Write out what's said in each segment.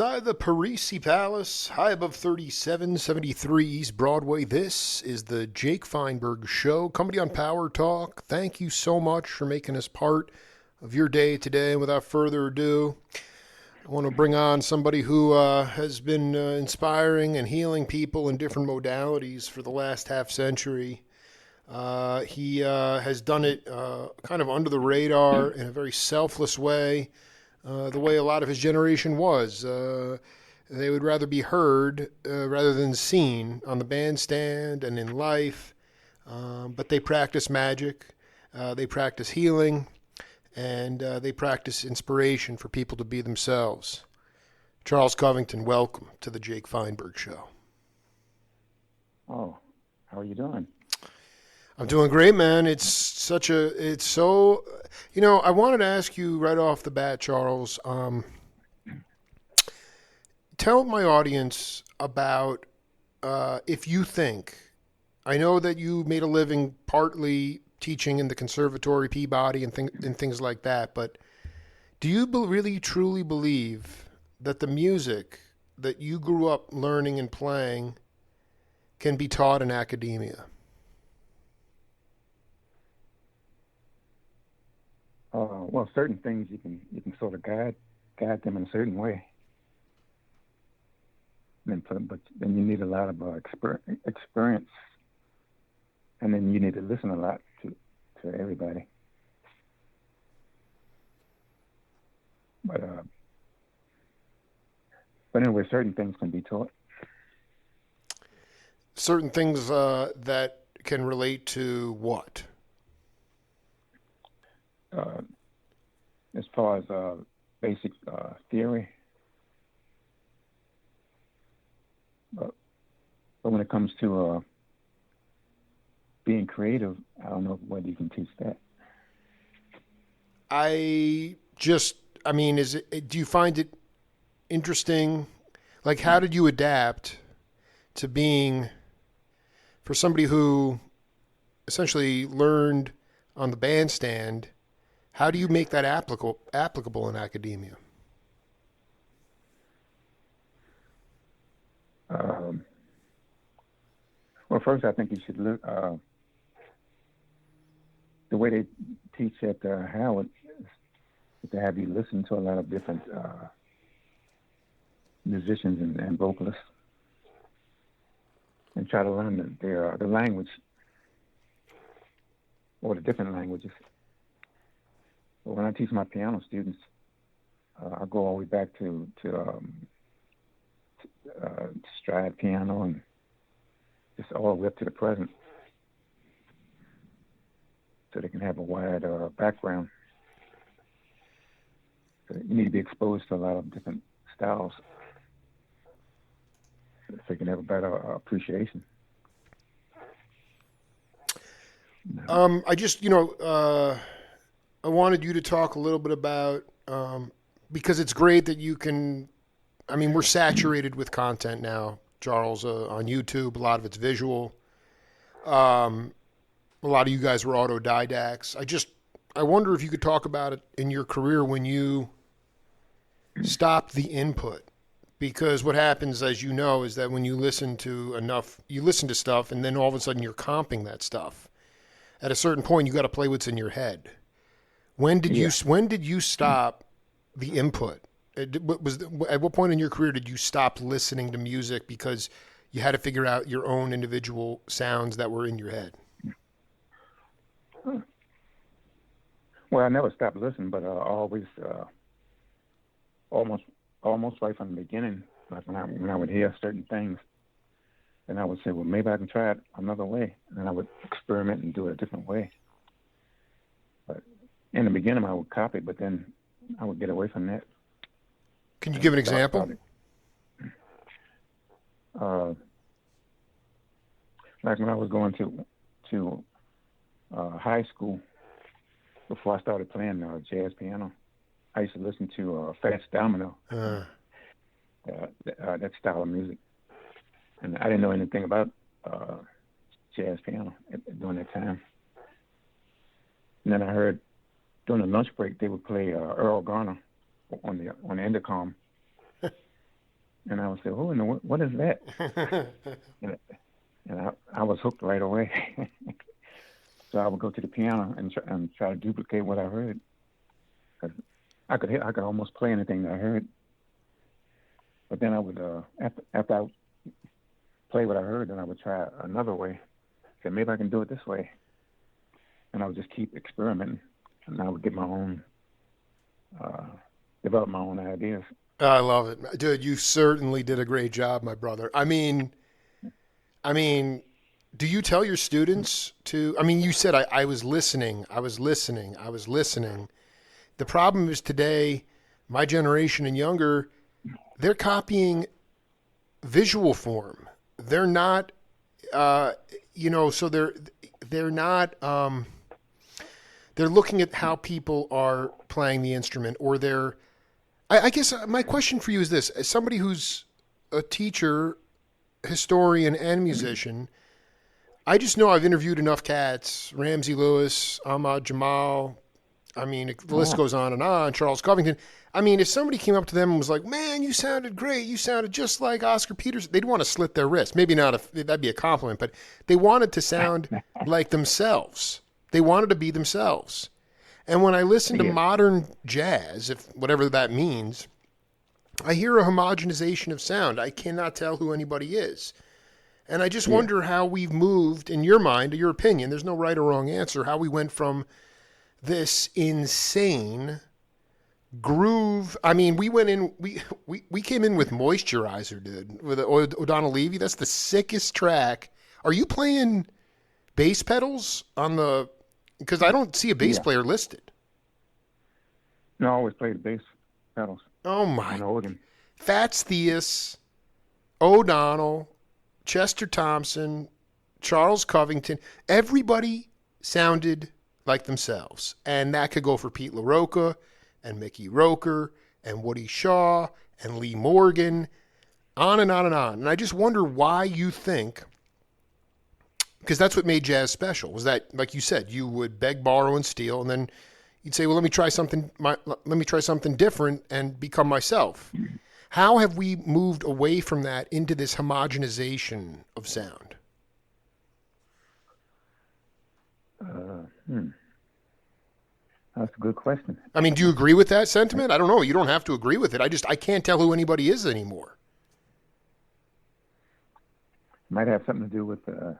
Outside the Parisi Palace, high above 3773 East Broadway, this is the Jake Feinberg Show, company on Power Talk. Thank you so much for making us part of your day today. And without further ado, I want to bring on somebody who has been inspiring and healing people in different modalities for the last half century. He has done it kind of under the radar in a very selfless way, the way a lot of his generation was. They would rather be heard rather than seen on the bandstand and in life. But they practice magic, they practice healing, and they practice inspiration for people to be themselves. Charles Covington, welcome to the Jake Feinberg Show. Oh, how are you doing? I'm doing great, man. It's so, I wanted to ask you right off the bat, Charles, tell my audience about if you think, I know that you made a living partly teaching in the conservatory, Peabody, and things like that, but do you really truly believe that the music that you grew up learning and playing can be taught in academia? Well, certain things you can sort of guide them in a certain way. But then you need a lot of experience, and then you need to listen a lot to everybody. But anyway, certain things can be taught. Certain things that can relate to what? Uh, as far as basic theory, but when it comes to being creative, I don't know whether you can teach that. Do you find it interesting? Like, how did you adapt to being, for somebody who essentially learned on the bandstand, how do you make that applicable in academia? Um, well, first, I think you should look the way they teach at Howard is to have you listen to a lot of different musicians and vocalists, and try to learn the language or the different languages. But when I teach my piano students, I go all the way back to stride piano and just all the way up to the present, so they can have a wide background. So you need to be exposed to a lot of different styles, so you can have a better appreciation. I wanted you to talk a little bit about, because it's great that you can, we're saturated with content now, Charles, on YouTube. A lot of it's visual. A lot of you guys were autodidacts. I wonder if you could talk about it in your career when you stopped the input. Because what happens, as you know, is that when you listen to stuff, and then all of a sudden you're comping that stuff. At a certain point, you got to play what's in your head. When did you stop the input? At what point in your career did you stop listening to music because you had to figure out your own individual sounds that were in your head? Well, I never stopped listening, but always, almost right from the beginning, like when I would hear certain things, then I would say, well, maybe I can try it another way, and then I would experiment and do it a different way. But in the beginning, I would copy, but then I would get away from that. Can you give an example? Like when I was going to high school, before I started playing jazz piano, I used to listen to Fats Domino, that style of music, and I didn't know anything about jazz piano during that time. And then I heard during the lunch break they would play Earl Garner on the intercom, and I would say, "Oh, and what is that?" And, I was hooked right away. So I would go to the piano and try to duplicate what I heard. 'Cause I could almost play anything that I heard. But then I would after I play what I heard, then I would try another way. Say maybe I can do it this way, and I would just keep experimenting, and I would get my own, uh, develop my own ideas. I love it. Dude, you certainly did a great job, my brother. I mean, do you tell your students to, I mean, you said I was listening, I was listening, I was listening. The problem is today, my generation and younger, they're copying visual form. They're not, uh, so they're not, they're looking at how people are playing the instrument, or I guess my question for you is this: as somebody who's a teacher, historian, and musician, I just know I've interviewed enough cats: Ramsey Lewis, Ahmad Jamal. I mean, the list Oh, goes on and on. Charles Covington. I mean, if somebody came up to them and was like, "Man, you sounded great. You sounded just like Oscar Peterson," they'd want to slit their wrist. Maybe not if that'd be a compliment, but they wanted to sound like themselves. They wanted to be themselves. And when I listen to yeah, modern jazz, if whatever that means, I hear a homogenization of sound. I cannot tell who anybody is. And I just yeah. wonder how we've moved, in your mind, your opinion, there's no right or wrong answer, how we went from this insane groove. I mean, we went in, we came in with Moisturizer, dude, with O'Donnell Levy. That's the sickest track. Are you playing bass pedals on the, because I don't see a bass Yeah. player listed. No, I always play the bass pedals Oh and my, the organ. Fats Theus, O'Donnell, Chester Thompson, Charles Covington, everybody sounded like themselves. And that could go for Pete LaRocca and Mickey Roker and Woody Shaw and Lee Morgan, on and on and on. And I just wonder why you think, because that's what made jazz special, was that, like you said, you would beg, borrow, and steal, and then you'd say, well, let me try something different and become myself. How have we moved away from that into this homogenization of sound? Uh, hmm. That's a good question. I mean, do you agree with that sentiment? I don't know. You don't have to agree with it. I can't tell who anybody is anymore. Might have something to do with the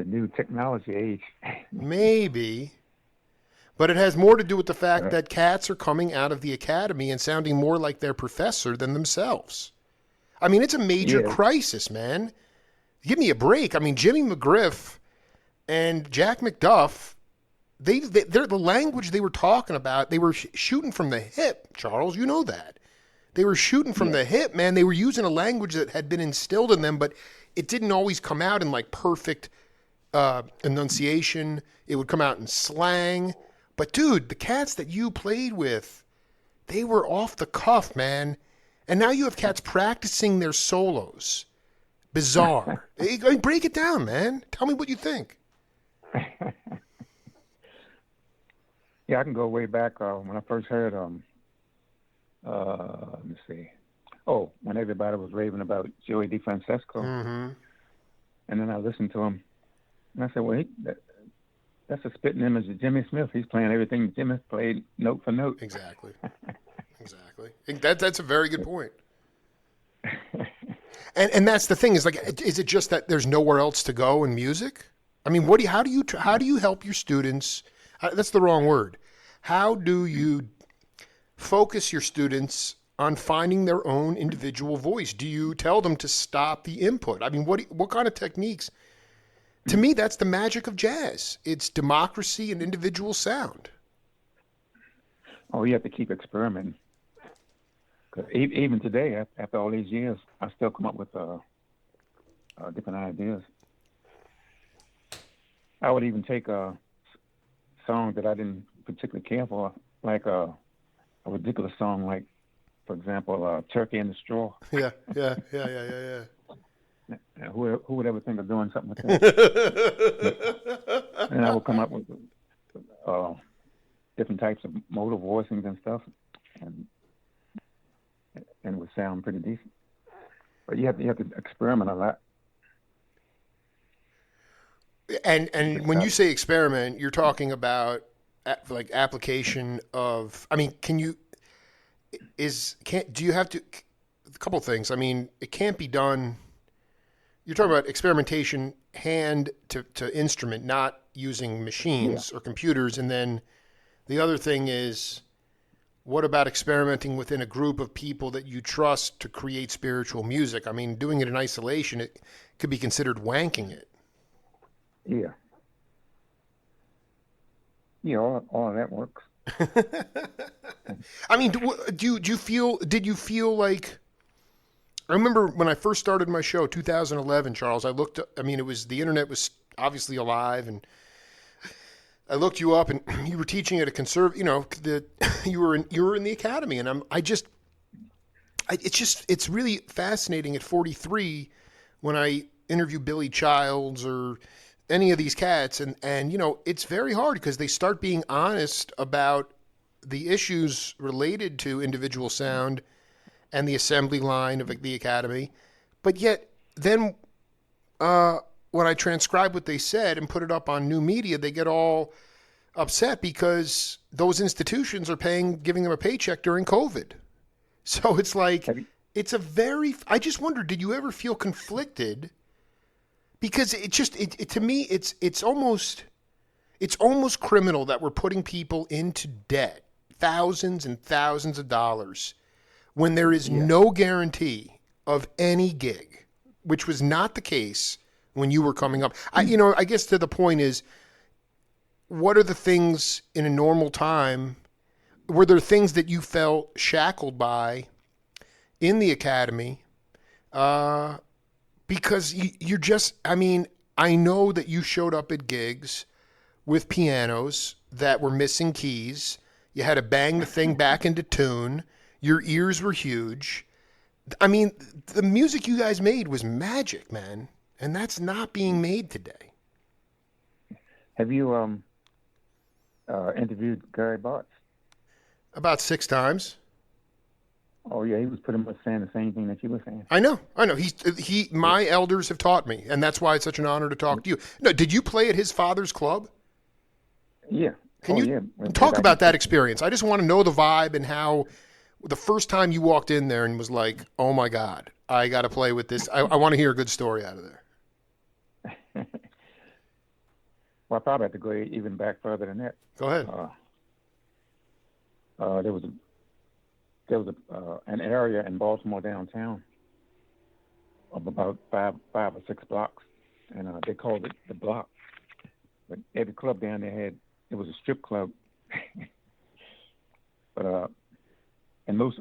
new technology age. Maybe, but it has more to do with the fact Uh, that cats are coming out of the academy and sounding more like their professor than themselves. I mean, it's a major yeah, crisis, man. Give me a break. I mean, Jimmy McGriff and Jack McDuff, they're the language they were talking about. They were shooting from the hip, Charles. You know that. They were shooting from yeah, the hip, man. They were using a language that had been instilled in them, but it didn't always come out in like perfect enunciation. It would come out in slang. But dude, the cats that you played with, they were off the cuff, man. And now you have cats practicing their solos. Bizarre. Break it down, man. Tell me what you think. yeah. I can go way back when I first heard let me see. Oh, when everybody was raving about Joey DeFrancesco, Mm-hmm. and then I listened to him, and I said, well, that's a spitting image of Jimmy Smith. He's playing everything Jimmy played note for note. Exactly. Exactly. That's a very good point. And that's the thing is like, is it just that there's nowhere else to go in music? I mean, how do you help your students? That's the wrong word. How do you focus your students on finding their own individual voice? Do you tell them to stop the input? I mean, what kind of techniques? To me, that's the magic of jazz. It's democracy and individual sound. Oh, you have to keep experimenting. 'Cause even today, after all these years, I still come up with different ideas. I would even take a song that I didn't particularly care for, like a ridiculous song, like, for example, "Turkey in the Straw." Yeah, yeah, yeah, yeah, Who would ever think of doing something with that? But yeah, and I would come yeah. up with uh, different types of modal voicings and stuff, and and it would sound pretty decent. But you have to experiment a lot. And Just when you got say experiment, you're talking about like application of. I mean, can you can't do you have to a couple things? I mean, it can't be done. You're talking about experimentation hand to instrument, not using yeah. machines or computers. And then the other thing is, what about experimenting within a group of people that you trust to create spiritual music? I mean, doing it in isolation, it could be considered wanking it. Yeah. Yeah, all of that works. I mean, do you feel? Did you feel like? I remember when I first started my show, 2011, Charles. I looked. I mean, it was the internet was obviously alive, and I looked you up, and you were teaching at a conserv. You know, you were in the academy, and it's really fascinating at 43 when I interview Billy Childs or any of these cats, and you know, it's very hard because they start being honest about the issues related to individual sound and the assembly line of the academy, but yet then when I transcribe what they said and put it up on new media, they get all upset because those institutions are giving them a paycheck during COVID. So it's like, Have you? I just wonder, did you ever feel conflicted? Because to me, it's almost criminal that we're putting people into debt, thousands and thousands of dollars, when there is Yeah. no guarantee of any gig, which was not the case when you were coming up. I guess to the point is, what are the things in a normal time? Were there things that you felt shackled by in the academy? Uh, because you're just, I mean, I know that you showed up at gigs with pianos that were missing keys. You had to bang the thing back into tune. Your ears were huge. I mean, the music you guys made was magic, man. And that's not being made today. Have you interviewed Gary Bartz? About 6 times. Oh yeah, he was pretty much saying the same thing that you were saying. I know. My elders have taught me, and that's why it's such an honor to talk to you. No, did you play at his father's club? Yeah. Can Oh you yeah. Way talk back in about that '60s. experience? I just want to know the vibe and how the first time you walked in there and was like, "Oh my God, I got to play with this." I want to hear a good story out of there. Well, I probably have to go even back further than that. Go ahead. Uh, there was an area in Baltimore downtown of about five or six blocks, and they called it the Block. But every club down there it was a strip club, but and most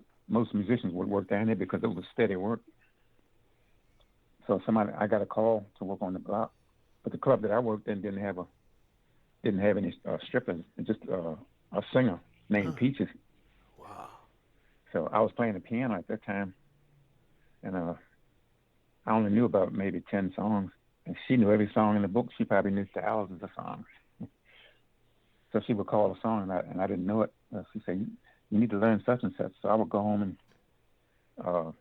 musicians would work down there because it was steady work. So I got a call to work on the Block, but the club that I worked in didn't have any strippers, just a singer named Peaches. Wow. So I was playing the piano at that time, and I only knew about maybe 10 songs, and she knew every song in the book. She probably knew thousands of songs. So she would call a song, and I didn't know it. She said, "You need to learn such and such." So I would go home and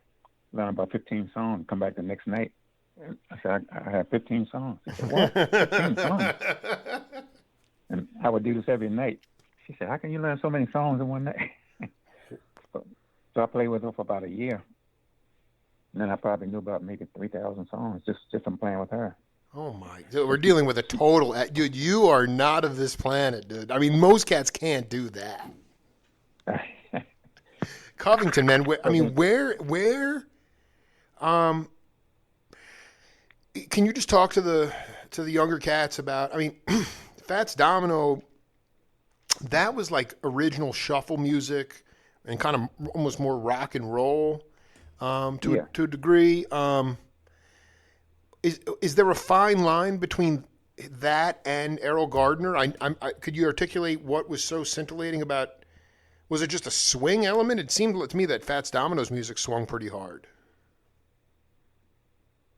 learn about 15 songs, and come back the next night. And I said, I have 15 songs. She said, "What? 15 songs?" And I would do this every night. She said, "How can you learn so many songs in one night?" So I played with her for about a year. And then I probably knew about maybe 3,000 songs just from playing with her. Oh my! Dude, we're dealing with a total. Dude, you are not of this planet, dude. I mean, most cats can't do that. Covington, man. I mean, where? Um, can you just talk to the younger cats about? I mean, Fats Domino. That was like original shuffle music and kind of almost more rock and roll Yeah. to a degree. Is there a fine line between that and Errol Gardner? Could you articulate what was so scintillating about? Was it just a swing element? It seemed to me that Fats Domino's music swung pretty hard.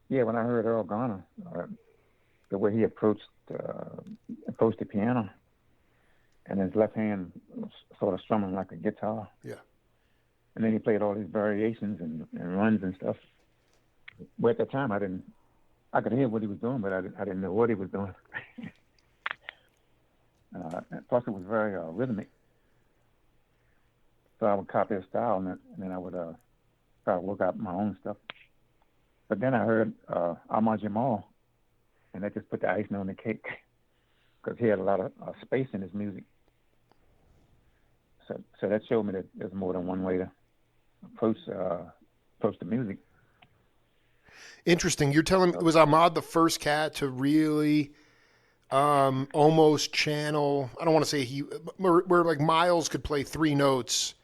Yeah, when I heard Earl Garner, the way he approached the piano, and his left hand was sort of strumming like a guitar. Yeah. And then he played all these variations and runs and stuff. But at the time, I could hear what he was doing, but I didn't know what he was doing. Plus, it was very rhythmic. So I would copy his style, and then I would try to work out my own stuff. But then I heard Ahmad Jamal, and that just put the icing on the cake because he had a lot of space in his music. So that showed me that there's more than one way to approach the music. Interesting. You're telling me, was Ahmad the first cat to really almost channel, I don't want to say where like Miles could play three notes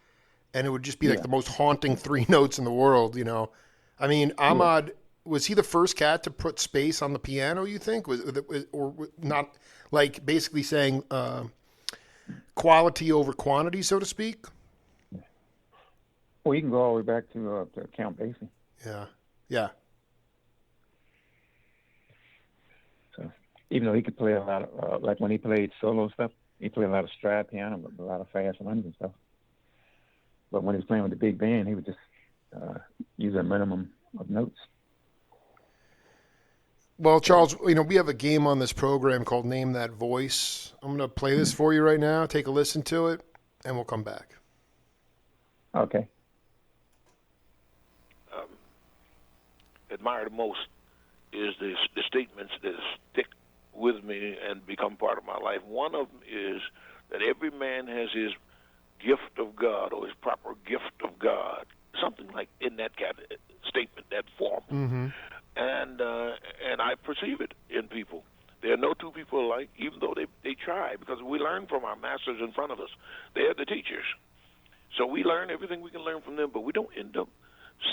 and it would just be like the most haunting three notes in the world, you know? I mean, Ahmad, was he the first cat to put space on the piano, you think? Or not, like basically saying quality over quantity, so to speak? Well, you can go all the way back to Count Basie. Yeah. So even though he could play a lot of, like when he played solo stuff, he played a lot of stride piano, but a lot of fast runs and stuff. But when he was playing with the big band, he would just use a minimum of notes. Well, Charles, you know, we have a game on this program called Name That Voice. I'm going to play this for you right now. Take a listen to it, and we'll come back. Okay. Admire the most is the statements that stick with me and become part of my life. One of them is that every man has his gift of God or his proper gift of God, something like in that statement, that form. Mm-hmm. And I perceive it in people. There are no two people alike, even though they try, because we learn from our masters in front of us. They're the teachers. So we learn everything we can learn from them, but we don't end up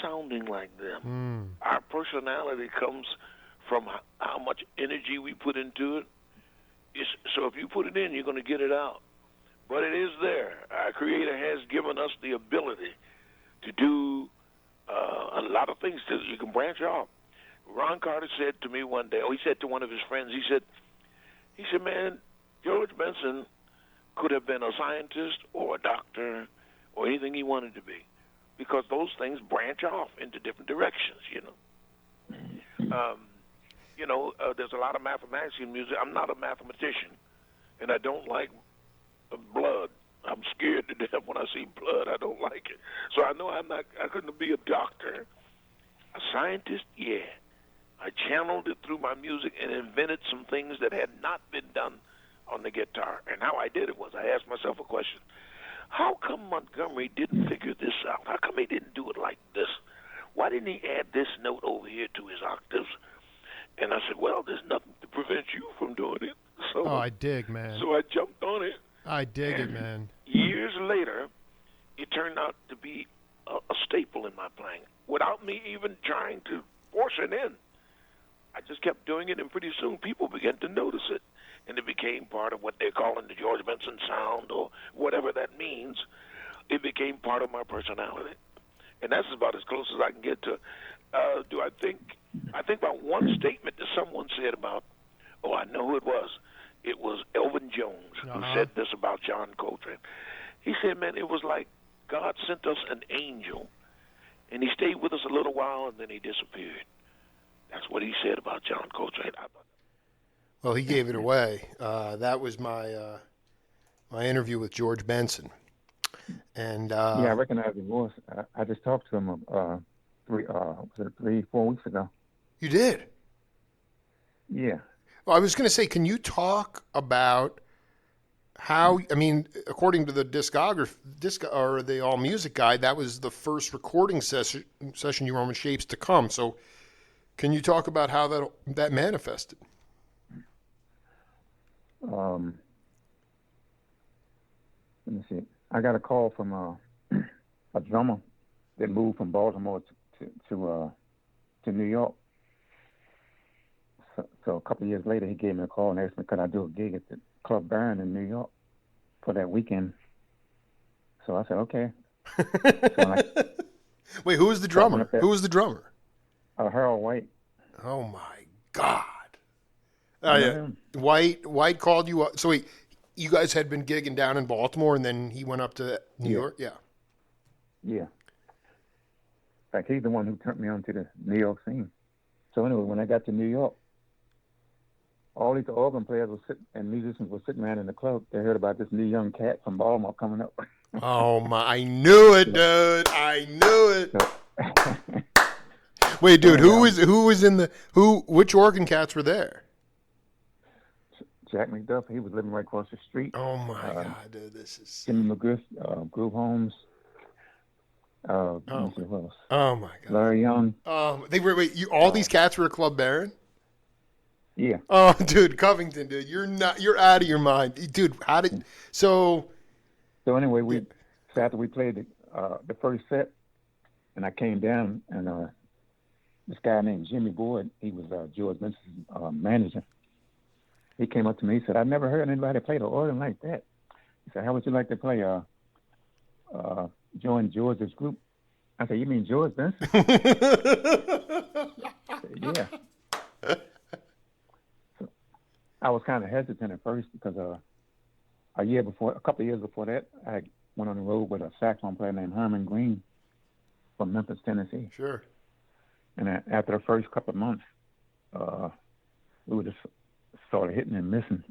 sounding like them. Our personality comes from how much energy we put into it. So if you put it in, you're going to get it out. But it is there. Our Creator has given us the ability to do a lot of things. You can branch off. Ron Carter said to me one day, he said to one of his friends, he said, man, George Benson could have been a scientist or a doctor or anything he wanted to be, because those things branch off into different directions, you know. There's a lot of mathematics in music. I'm not a mathematician, and I don't like blood. I'm scared to death when I see blood. I don't like it. So I know I couldn't be a doctor. A scientist, yeah. I channeled it through my music and invented some things that had not been done on the guitar. And how I did it was I asked myself a question. How come Montgomery didn't figure this out? How come he didn't do it like this? Why didn't he add this note over here to his octaves? And I said, well, there's nothing to prevent you from doing it. So, I dig, man. So I jumped on it. I dig it, man. Years later, it turned out to be a staple in my playing without me even trying to force it in. I just kept doing it, and pretty soon people began to notice it. And it became part of what they're calling the George Benson sound or whatever that means. It became part of my personality. And that's about as close as I can get to. I think about one statement that someone said about, I know who it was. It was Elvin Jones who said this about John Coltrane. He said, man, it was like God sent us an angel, and he stayed with us a little while, and then he disappeared. That's what he said about John Coltrane. Well, he gave it away. That was my my interview with George Benson. And I recognize his voice. I just talked to him 3-4 weeks ago. You did? Yeah. Well, I was going to say, can you talk about how? I mean, according to the or the All Music Guide, that was the first recording session you were on with Shapes to Come. So, can you talk about how that manifested? Let me see. I got a call from a drummer that moved from Baltimore to New York. So a couple of years later, he gave me a call and asked me could I do a gig at the Club Baron in New York for that weekend. So I said okay. Wait, who was the drummer? Who was the drummer? Harold White. Oh my God! White called you up. So wait, you guys had been gigging down in Baltimore, and then he went up to New York. Yeah. Yeah. In fact, he's the one who turned me on to the New York scene. So anyway, when I got to New York, all these organ players were sitting and musicians were sitting around in the club. They heard about this new young cat from Baltimore coming up. Oh my! I knew it, dude. I knew it. So, Wait, so dude. anyway, Who was in the who? Which organ cats were there? Jack McDuff, he was living right across the street. Oh my Uh, God, dude. This is. Jimmy McGriff, Groove Holmes. Let me Oh see my. who else. Oh my God. Larry Young. They were. Wait, all these cats were at Club Baron. Yeah. Oh, dude, Covington, dude, you're not. You're out of your mind, dude. How did? So. So anyway, Yeah. so after we played the first set, and I came down, and this guy named Jimmy Boyd, he was George Benson's manager. He came up to me. He said, "I've never heard anybody play the organ like that." He said, "How would you like to play? Join George's group?" I said, "You mean George Benson?" I said, "Yeah." So I was kind of hesitant at first because a couple of years before that, I went on the road with a saxophone player named Herman Green from Memphis, Tennessee. Sure. And after the first couple of months, we were just sort of hitting and missing.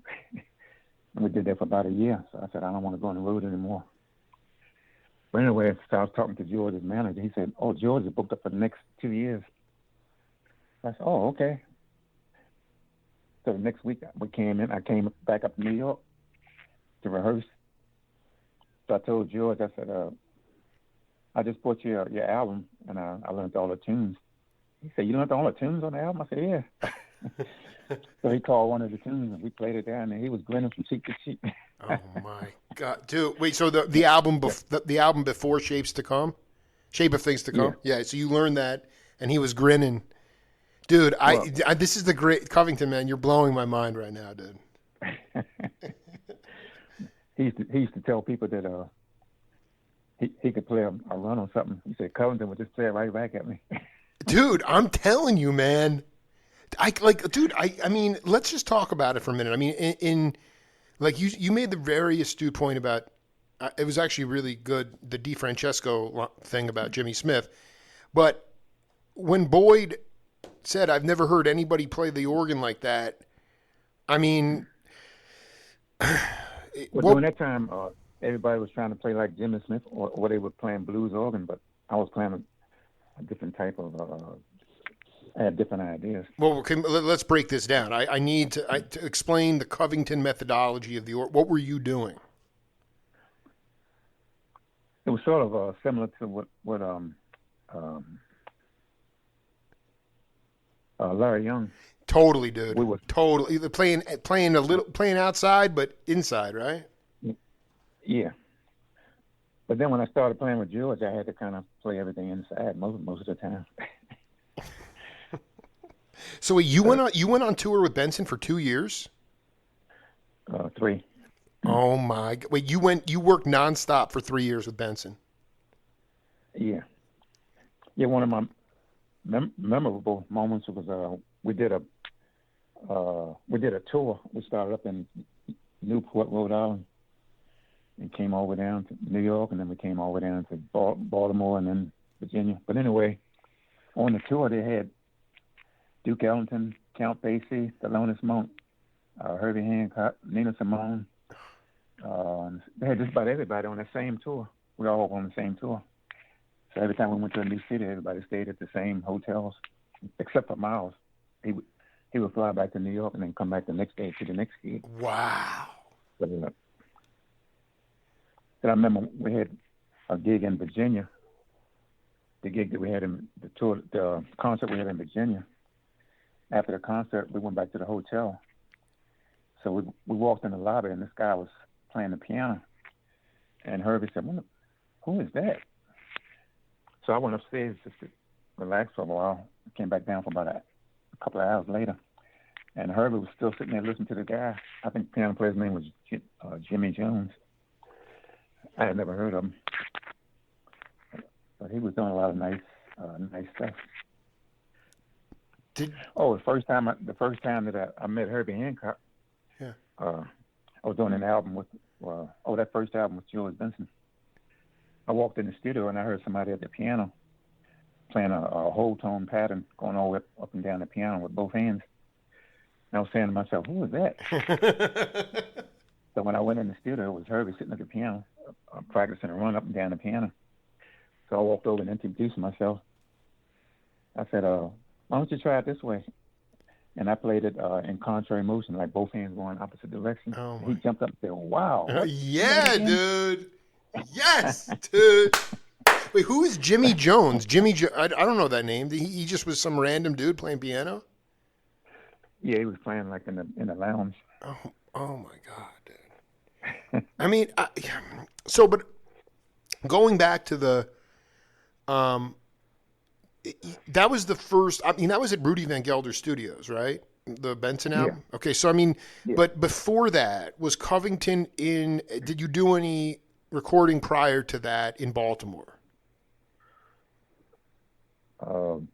And we did that for about a year. So I said, I don't want to go on the road anymore. But anyway, so I was talking to George's manager. He said, "Oh, George is booked up for the next 2 years." I said, "Oh, okay." So the next week I came back up to New York to rehearse. So I told George, I said, "I just bought your album, and I learned all the tunes." He said, "You learned all the tunes on the album?" I said, "Yeah." So he called one of the tunes, and we played it down, and he was grinning from cheek to cheek. Oh my God, dude. Wait, so the album the album before Shapes to Come, Shape of Things to Yeah. Come. Yeah. So you learned that, and he was grinning, dude. Well, This is the great Covington, man. You're blowing my mind right now, dude. he used to tell people that he could play a run on something. He said Covington would just play it right back at me. Dude, I'm telling you, man. I mean, let's just talk about it for a minute. I mean, in like you made the very astute point about it was actually really good, the DeFrancesco thing about Jimmy Smith. But when Boyd said, "I've never heard anybody play the organ like that," I mean, Well, during that time, everybody was trying to play like Jimmy Smith, or they were playing blues organ, but I was playing a different type of. I had different ideas. well, let's break this down. I need to explain the Covington methodology of the organ. What were you doing? It was sort of similar to what Larry Young. Totally, dude. We were Totally playing outside, but inside, right? Yeah. But then when I started playing with George, I had to kind of play everything inside most of the time. So wait, you went on tour with Benson for 2 years? 3. Oh my! Wait, you worked nonstop for 3 years with Benson? Yeah. Yeah. One of my memorable moments was we did a tour. We started up in Newport, Rhode Island, and came all the way down to New York, and then we came all the way down to Baltimore and then Virginia. But anyway, on the tour they had Duke Ellington, Count Basie, Thelonious Monk, Herbie Hancock, Nina Simone. They had just about everybody on the same tour. We all on the same tour. So every time we went to a new city, everybody stayed at the same hotels, except for Miles. He would fly back to New York and then come back the next day to the next gig. Wow. But, and I remember we had a gig in Virginia. The gig that we had in the concert we had in Virginia. After the concert, we went back to the hotel. So we walked in the lobby, and this guy was playing the piano. And Herbie said, "Who is that?" So I went upstairs just to relax for a while. I came back down for about a couple of hours later. And Herbie was still sitting there listening to the guy. I think the piano player's name was Jimmy Jones. I had never heard of him. But he was doing a lot of nice stuff. The first time that I met Herbie Hancock, Yeah. I was doing an album with that first album with George Benson. I walked in the studio and I heard somebody at the piano, playing a whole tone pattern, going all the way up and down the piano with both hands. And I was saying to myself, who was that? So when I went in the studio, it was Herbie sitting at the piano, practicing a run up and down the piano. So I walked over and introduced myself. I said, why don't you try it this way? And I played it in contrary motion, like both hands going opposite direction. Oh He jumped up and said, wow. Yeah, dude. Yes, dude. Wait, who is Jimmy Jones? I don't know that name. He just was some random dude playing piano? Yeah, he was playing like in the lounge. Oh my God, dude. I mean, but going back to the, that was the first, I mean, that was at Rudy Van Gelder Studios, right? The Benson album? Yeah. Okay, so I mean, Yeah. but before that, was Covington did you do any recording prior to that in Baltimore? I'm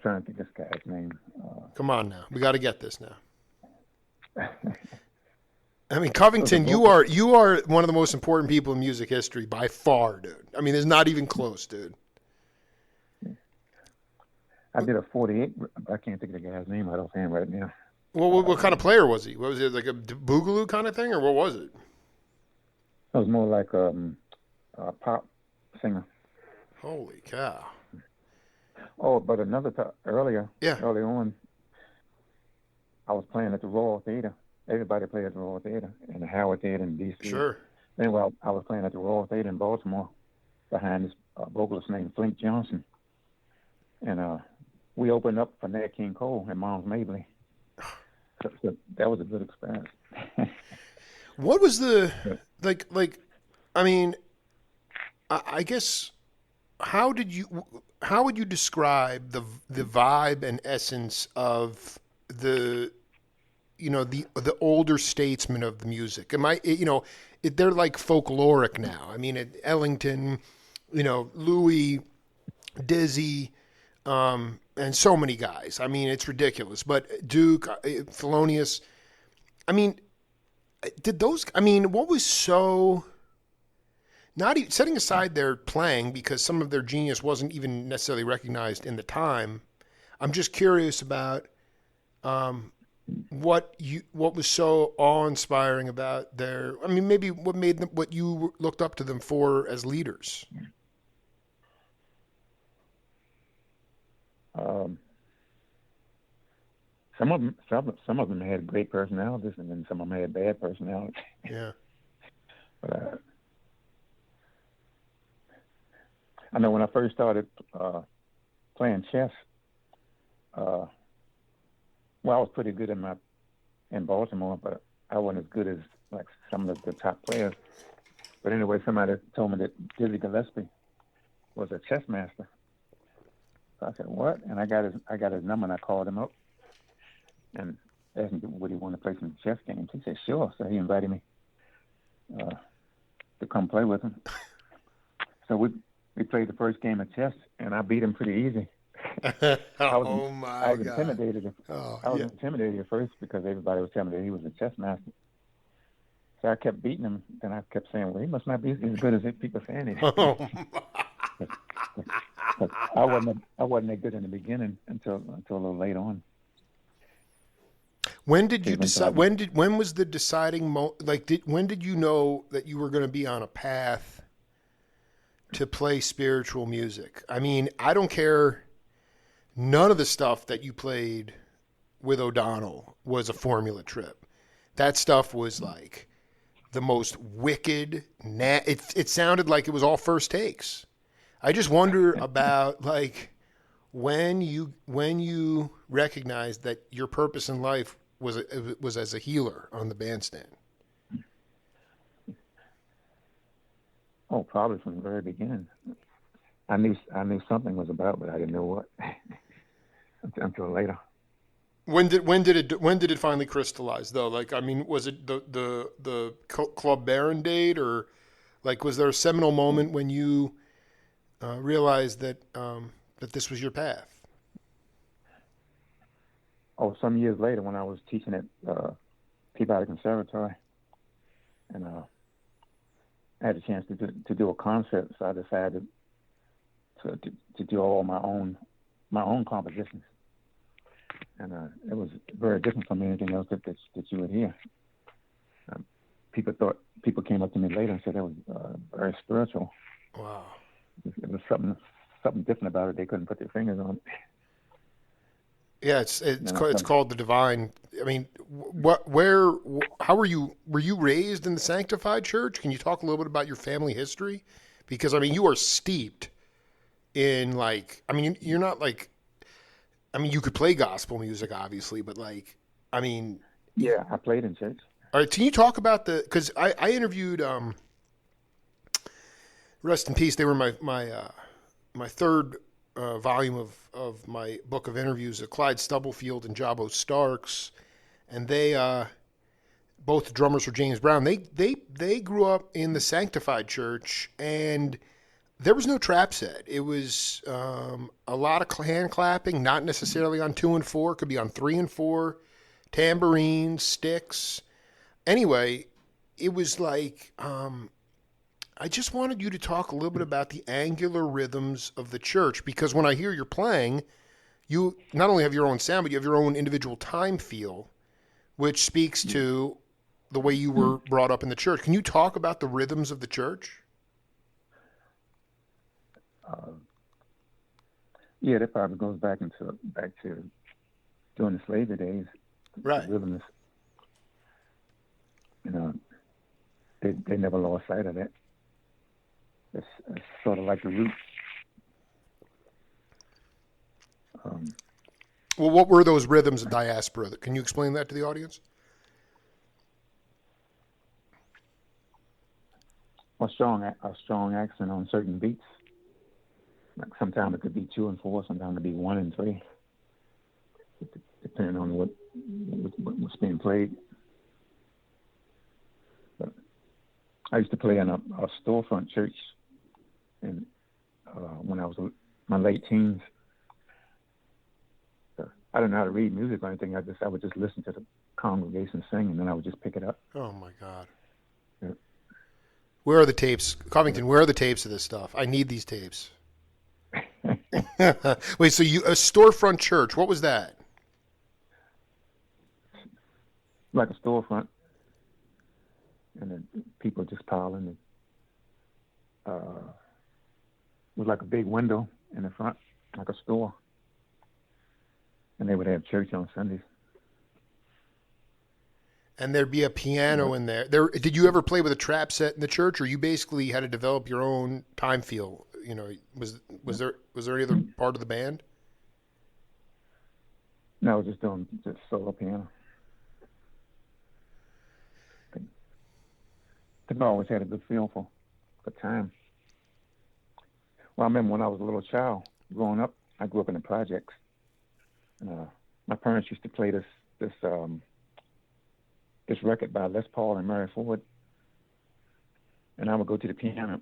trying to think of this guy's name. Come on now. We got to get this now. I mean, Covington, you are one of the most important people in music history by far, dude. I mean, there's not even close, dude. I did a 48. I can't think of the guy's name right offhand right now. Well, what kind of player was he? What was it, like a boogaloo kind of thing, or what was it? It was more like a pop singer. Holy cow! Oh, but another time early on, I was playing at the Royal Theater. Everybody played at the Royal Theater and the Howard Theater in D.C. Sure. Anyway, I was playing at the Royal Theater in Baltimore behind this vocalist named Flink Johnson. And we opened up for Nat King Cole and Miles Mabley. So that was a good experience. What was the like? I mean, I guess how would you describe the vibe and essence of the older statesmen of the music? They're like folkloric now. I mean, Ellington, Louis, Dizzy, and so many guys. I mean, it's ridiculous. But Duke, Thelonious, I mean, what was so, not even, setting aside their playing because some of their genius wasn't even necessarily recognized in the time, I'm just curious about what was so awe-inspiring about maybe what made them, what you looked up to them for as leaders. Some of them had great personalities, and then some of them had bad personalities. Yeah. But I know when I first started playing chess, I was pretty good in Baltimore, but I wasn't as good as like some of the top players. But anyway, somebody told me that Dizzy Gillespie was a chess master. So I said, what? And I got his number, and I called him up and asked him would he want to play some chess games. He said, sure. So he invited me to come play with him. So we played the first game of chess, and I beat him pretty easy. I was intimidated. I was intimidated at first because everybody was telling me that he was a chess master. So I kept beating him. Then I kept saying, well, he must not be as good as people saying he is. I wasn't that good in the beginning until a little late on. When did you decide? When was the deciding moment? When did you know that you were going to be on a path to play spiritual music? I mean, I don't care. None of the stuff that you played with O'Donnell was a formula trip. That stuff was like the most wicked. It sounded like it was all first takes. I just wonder about when you recognized that your purpose in life was as a healer on the bandstand. Oh, probably from the very beginning. I knew something was about, but I didn't know what until later. When did it finally crystallize though? Was it the Club Baron date, or was there a seminal moment when you realized that this was your path? Oh, some years later when I was teaching at Peabody Conservatory, and I had a chance to do a concert, so I decided to do all my own compositions, and it was very different from anything else that you would hear. Um, people came up to me later and said it was very spiritual. Wow. It was something different about it. They couldn't put their fingers on it. Yeah, it's called the divine. I mean, how were you raised in the sanctified church? Can you talk a little bit about your family history? Because I mean, you are steeped in like, I mean, you're not like, I mean, you could play gospel music, obviously, but like, I mean, Yeah, I played in church. all right, can you talk about because I interviewed, rest in peace. They were my third volume of my book of interviews, Clyde Stubblefield and Jabo Starks, and they both the drummers for James Brown. They grew up in the sanctified church, and there was no trap set. It was a lot of hand clapping, not necessarily on 2 and 4, could be on 3 and 4, tambourines, sticks. Anyway, it was like I just wanted you to talk a little bit about the angular rhythms of the church, because when I hear you're playing, you not only have your own sound, but you have your own individual time feel, which speaks to the way you were brought up in the church. Can you talk about the rhythms of the church? Yeah, that probably goes back to during the slavery days. Right. The rhythms, they never lost sight of that. It's sort of like the roots. Well, what were those rhythms of diaspora? Can you explain that to the audience? A strong accent on certain beats. Like sometimes it could be 2 and 4, sometimes it could be 1 and 3, depending on what's being played. But I used to play in a storefront church, and when I was in my late teens. I didn't know how to read music or anything. I would just listen to the congregation sing, and then I would just pick it up. Oh my God. Yeah. Where are the tapes? Covington, where are the tapes of this stuff? I need these tapes. Wait, so a storefront church, what was that? Like a storefront, and then people just piling. It was like a big window in the front, like a store. And they would have church on Sundays. And there'd be a piano in there. Did you ever play with a trap set in the church, or you basically had to develop your own time feel? You know, was there any other part of the band? No, I was just doing solo piano. I think I always had a good feel for time. Well, I remember when I was a little child growing up. I grew up in the projects. My parents used to play this record by Les Paul and Mary Ford, and I would go to the piano.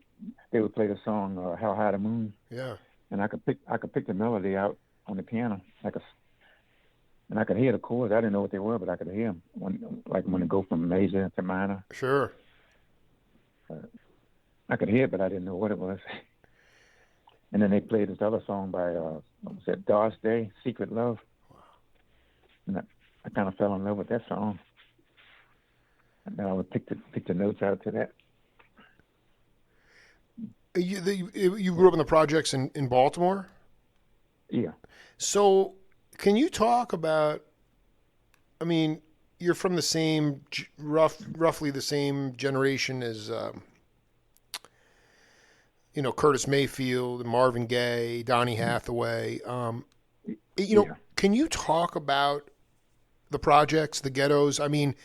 They would play the song "How High the Moon." Yeah. And I could pick the melody out on the piano, and I could hear the chords. I didn't know what they were, but I could hear them when it go from major to minor. Sure. I could hear it, but I didn't know what it was. And then they played this other song by what was that? Doris Day, "Secret Love." Wow. And I kind of fell in love with that song. And then I would pick the notes out to that. You grew up in the projects in Baltimore? Yeah. So can you talk about, I mean, you're from the same, roughly the same generation as, Curtis Mayfield and Marvin Gaye, Donny Hathaway. Can you talk about the projects, the ghettos? I mean,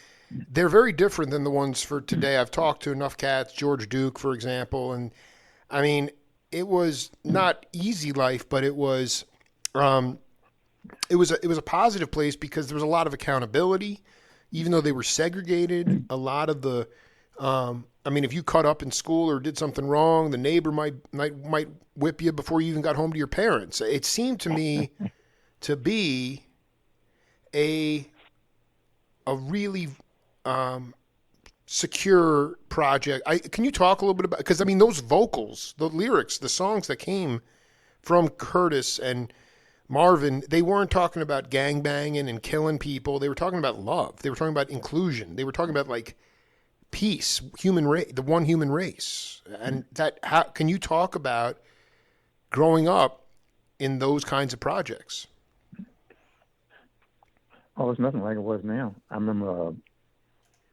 they're very different than the ones for today. I've talked to enough cats, George Duke, for example, and I mean, it was not easy life, but it was a positive place because there was a lot of accountability, even though they were segregated. A lot of the, if you cut up in school or did something wrong, the neighbor might whip you before you even got home to your parents. It seemed to me to be a really secure project. Can you talk a little bit about, because I mean, those vocals, the lyrics, the songs that came from Curtis and Marvin, they weren't talking about gang banging and killing people. They were talking about love. They were talking about inclusion. They were talking about like peace, human race, the one human race. And that, how can you talk about growing up in those kinds of projects? Oh, it's nothing like it was now. I remember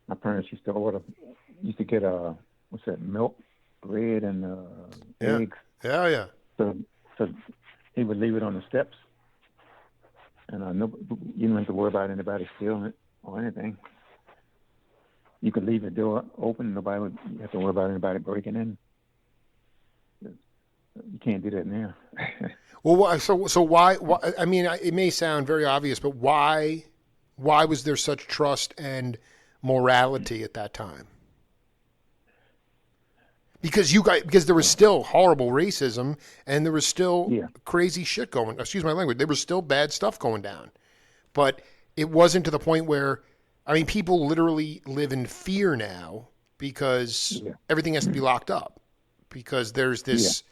my parents used to get what's that, milk, bread, and Yeah. eggs. Yeah. So he would leave it on the steps, and you didn't have to worry about anybody stealing it or anything. You could leave the door open. Nobody would have to worry about anybody breaking in. You can't do that now. Well, so why? I mean, it may sound very obvious, but why was there such trust and morality at that time? Because there was still horrible racism and there was still crazy shit going. Excuse my language. There was still bad stuff going down, but it wasn't to the point where, I mean, people literally live in fear now because everything has to be locked up because there's this.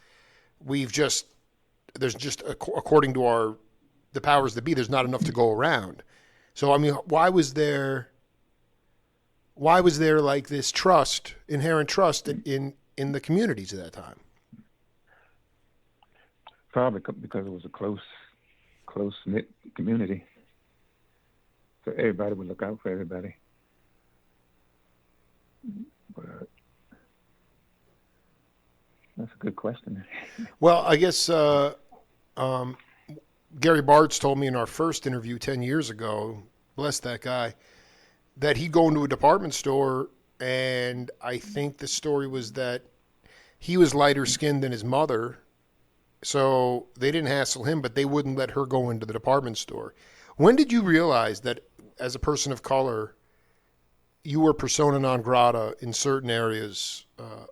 There's just according to the powers that be, there's not enough to go around. So I mean, why was there like this inherent trust in the communities at that time? Probably because it was a close knit community, so everybody would look out for everybody. But that's a good question. Well, I guess Gary Bartz told me in our first interview 10 years ago, bless that guy, that he'd go into a department store, and I think the story was that he was lighter skinned than his mother, so they didn't hassle him, but they wouldn't let her go into the department store. When did you realize that as a person of color, you were persona non grata in certain areas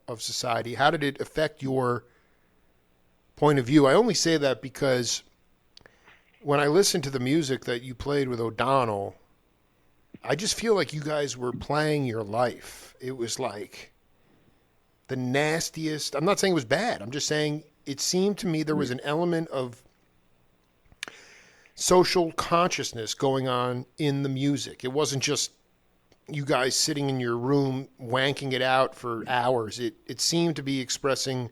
of society? How did it affect your point of view? I only say that because when I listened to the music that you played with O'Donnell, I just feel like you guys were playing your life. It was like the nastiest. I'm not saying it was bad. I'm just saying it seemed to me there was an element of social consciousness going on in the music. It wasn't just you guys sitting in your room wanking it out for hours. It seemed to be expressing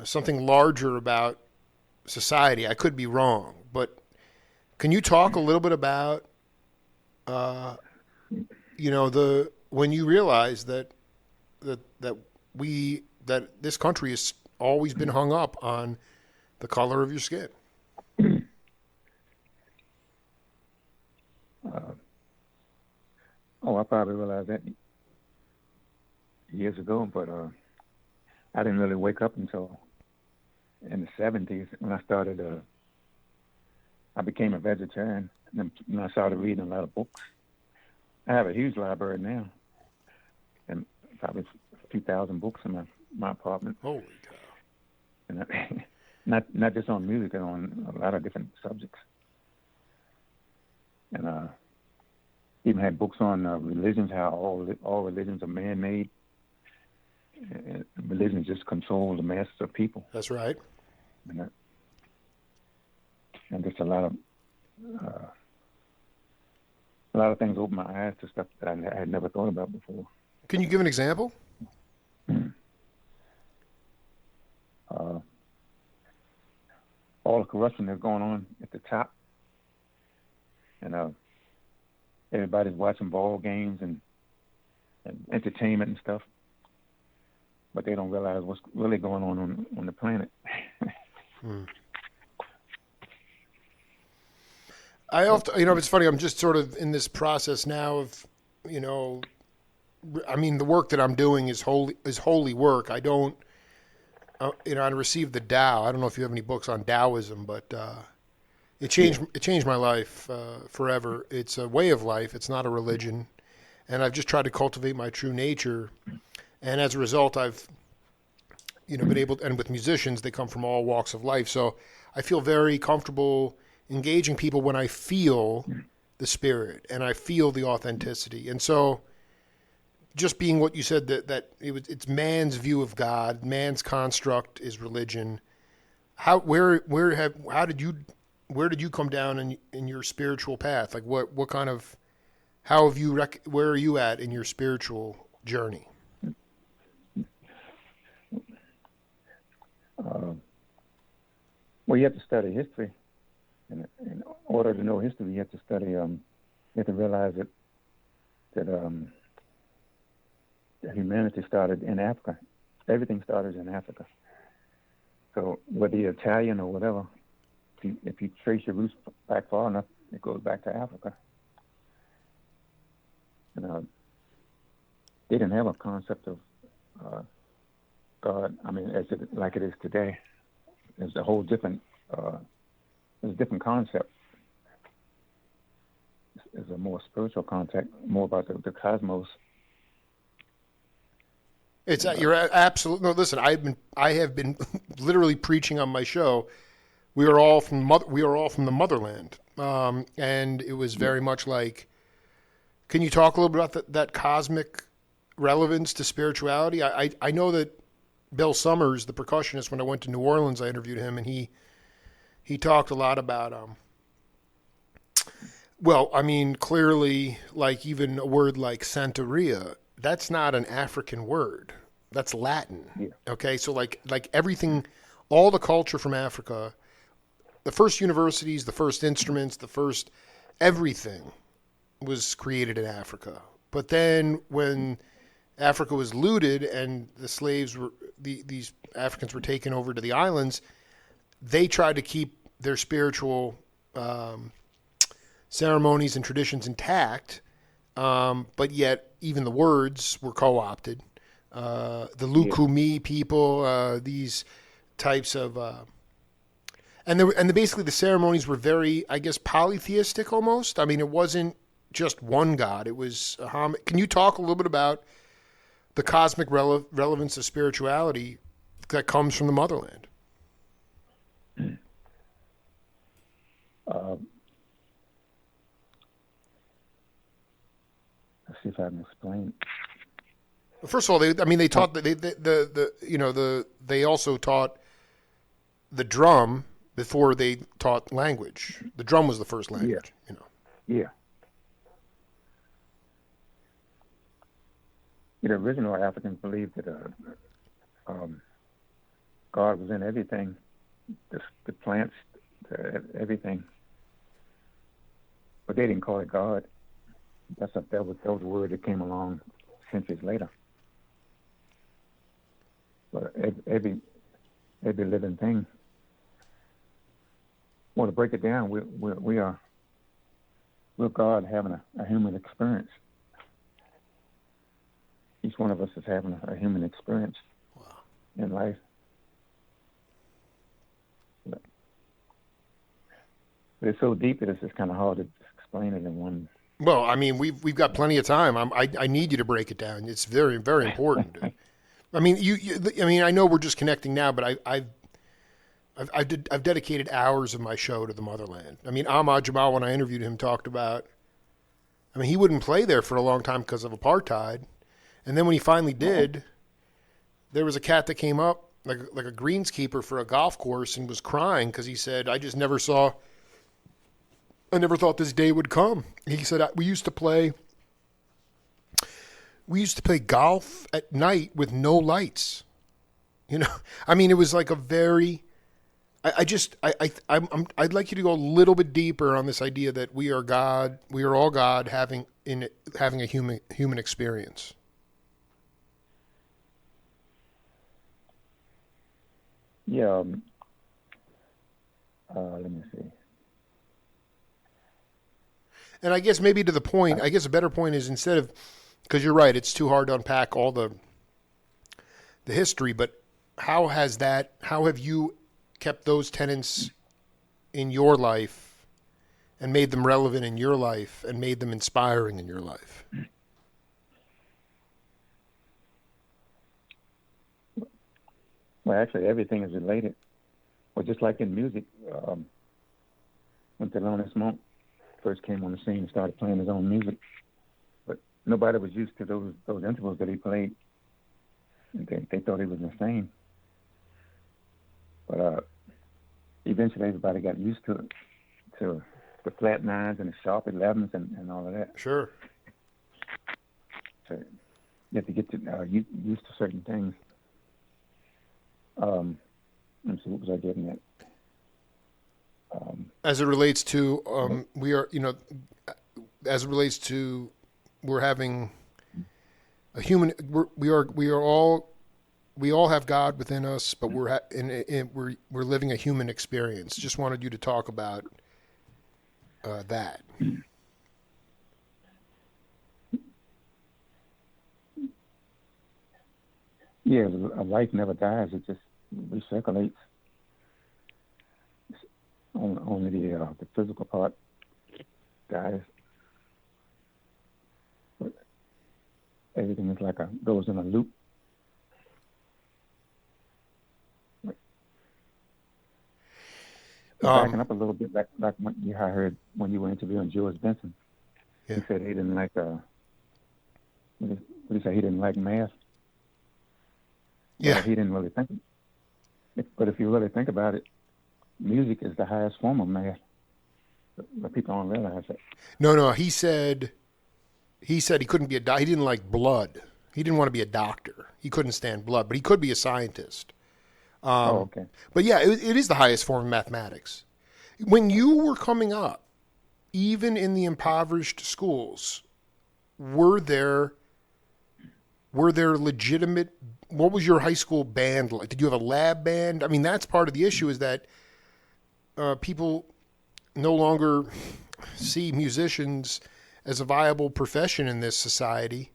something larger about society. I could be wrong, but can you talk a little bit about when you realize that this country has always been hung up on the color of your skin? I probably realized that years ago, but I didn't really wake up until in the 70s when I started. I became a vegetarian, and I started reading a lot of books. I have a huge library now, and probably a few thousand books in my apartment. Holy cow! And not just on music, but on a lot of different subjects. And even had books on religions, how all religions are man-made. And religions just control the masses of people. That's right. And just a lot of things opened my eyes to stuff that I had never thought about before. Can you give an example? All the corruption that's going on at the top, and everybody's watching ball games and entertainment and stuff, but they don't realize what's really going on the planet. I often, it's funny. I'm just sort of in this process now of, I mean, the work that I'm doing is holy work. I don't, I received the Tao. I don't know if you have any books on Taoism, but it changed my life forever. It's a way of life. It's not a religion, and I've just tried to cultivate my true nature. And as a result, I've, been able to, and with musicians, they come from all walks of life. So I feel very comfortable engaging people when I feel the spirit and I feel the authenticity. And so just being what you said, that it's man's view of God, man's construct is religion. where did you come down in your spiritual path? Like what kind of, how have you, where are you at in your spiritual journey? Uh, well, you have to study history. In order to know history, you have to study. You have to realize that humanity started in Africa. Everything started in Africa. So whether you're Italian or whatever, if you trace your roots back far enough, it goes back to Africa. And they didn't have a concept of God. I mean, like it is today. It's a whole different. It's a different concept. It's a more spiritual concept, more about the cosmos. It's you're absolutely no. Listen, I have been literally preaching on my show. We are all from the motherland, and it was very much like. Can you talk a little bit about that cosmic relevance to spirituality? I know that Bill Summers, the percussionist, when I went to New Orleans, I interviewed him, and he talked a lot about well, I mean, clearly, like even a word like Santeria, that's not an African word. That's Latin. Yeah. Okay, so like everything, all the culture from Africa, the first universities, the first instruments, the first everything was created in Africa. But then when Africa was looted and the slaves were these Africans were taken over to the islands, they tried to keep their spiritual ceremonies and traditions intact, but yet even the words were co-opted. The Lukumi people, these types of, basically the ceremonies were very, I guess, polytheistic almost. I mean, it wasn't just one god. It was Can you talk a little bit about the cosmic relevance of spirituality that comes from the motherland? Let's see if I can explain. First of all, they taught they also taught the drum before they taught language. The drum was the first language. Yeah. The original Africans believed that God was in everything, the plants, everything. But they didn't call it God. That was a word that came along centuries later. But every living thing. Well, to break it down, we're God having a human experience. Each one of us is having a human experience in life. But it's so deep that it's just kind of hard to explain it in one. Well, I mean, we've got plenty of time. I need you to break it down. It's very, very important. I mean, I know we're just connecting now, but I've dedicated hours of my show to the motherland. I mean, Ahmad Jamal, when I interviewed him, talked about. I mean, he wouldn't play there for a long time because of apartheid, and then when he finally did, there was a cat that came up like a greenskeeper for a golf course and was crying because he said, I never thought this day would come. He said, we used to play golf at night with no lights. I mean, it was like a very, I'd like you to go a little bit deeper on this idea that we are God, we are all God having a human experience. Yeah. Let me see. And I guess maybe to the point, I guess a better point is instead of, because you're right, it's too hard to unpack all the history, but how have you kept those tenets in your life and made them relevant in your life and made them inspiring in your life? Well, actually, everything is related. Well, just like in music, when Thelonious Monk first came on the scene and started playing his own music, but nobody was used to those intervals that he played. And they thought he was insane. But eventually everybody got used to it, to the flat nines and the sharp 11s and all of that. Sure. So you have to get to used to certain things. Let me see, what was I getting at? As it relates to as it relates to we're having a human. We all have God within us, but we're living a human experience. Just wanted you to talk about that. Yeah, a life never dies. It just recirculates. Only the physical part dies. But everything is goes in a loop. Backing up a little bit, like what I heard when you were interviewing George Benson. Yeah. He said he didn't like what did he say? He didn't like math. Yeah. But he didn't really think. But if you really think about it, music is the highest form of math. But people don't realize that. No. He said he couldn't be he didn't like blood. He didn't want to be a doctor. He couldn't stand blood, but he could be a scientist. Okay. But yeah, it is the highest form of mathematics. When you were coming up, even in the impoverished schools, were there legitimate? What was your high school band like? Did you have a lab band? I mean, that's part of the issue is that people no longer see musicians as a viable profession in this society.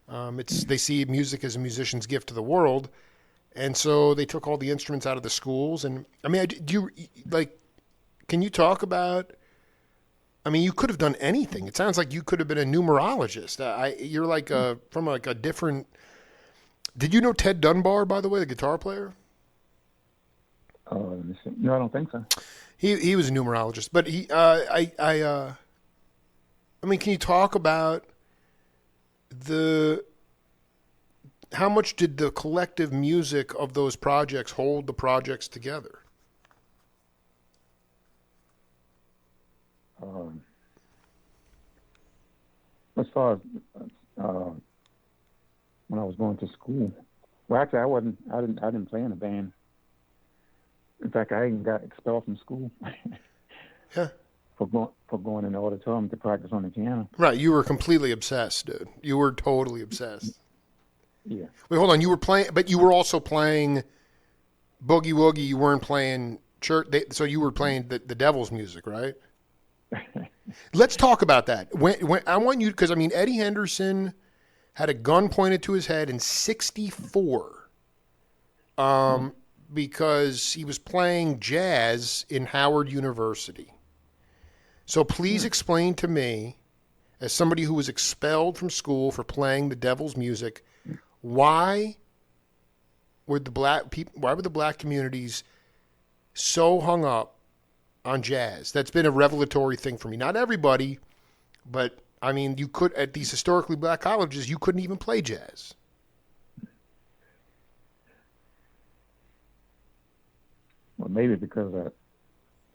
They see music as a musician's gift to the world. And so they took all the instruments out of the schools. And I mean, can you talk about, I mean, you could have done anything. It sounds like you could have been a numerologist. You're like from a different, did you know Ted Dunbar, by the way, the guitar player? Let me see. No, I don't think so. He was a numerologist, but I mean, can you talk about how much did the collective music of those projects hold the projects together? As far as when I was going to school, well, actually, I didn't play in a band. In fact, I even got expelled from school. Yeah. For going in the auditorium to practice on the piano. Right, you were completely obsessed, dude. You were totally obsessed. Yeah. Wait, hold on. You were playing, but you were also playing boogie woogie. You weren't playing church. So you were playing the devil's music, right? Let's talk about that. When I want you, because I mean, Eddie Henderson had a gun pointed to his head in '64, because he was playing jazz in Howard University. So please explain to me, as somebody who was expelled from school for playing the devil's music, why were the black communities so hung up on jazz? That's been a revelatory thing for me. Not everybody, but I mean, you could, at these historically black colleges, you couldn't even play jazz. Well, maybe because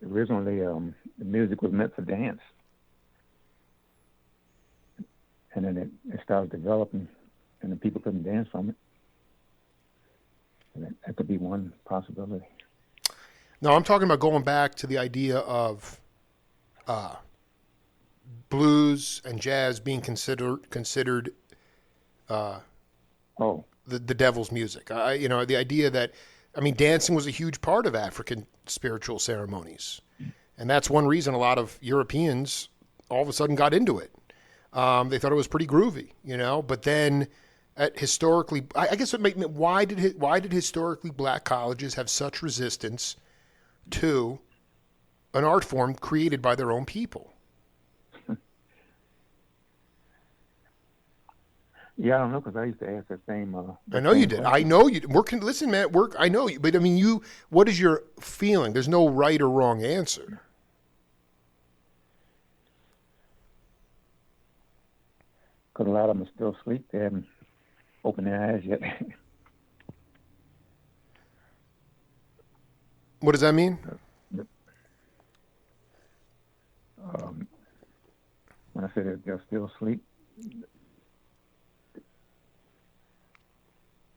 originally the music was meant for dance, and then it started developing, and then people couldn't dance from it. And that could be one possibility. No, I'm talking about going back to the idea of blues and jazz being considered the devil's music. The idea that, I mean, dancing was a huge part of African spiritual ceremonies. And that's one reason a lot of Europeans all of a sudden got into it. They thought it was pretty groovy, but then historically, I guess why did historically black colleges have such resistance to an art form created by their own people? Yeah, I don't know, because I used to ask that same. I know you did. I know you did. Listen, man. I know you, but I mean, what is your feeling? There's no right or wrong answer. Because a lot of them are still asleep. They haven't opened their eyes yet. What does that mean? say that they're still asleep.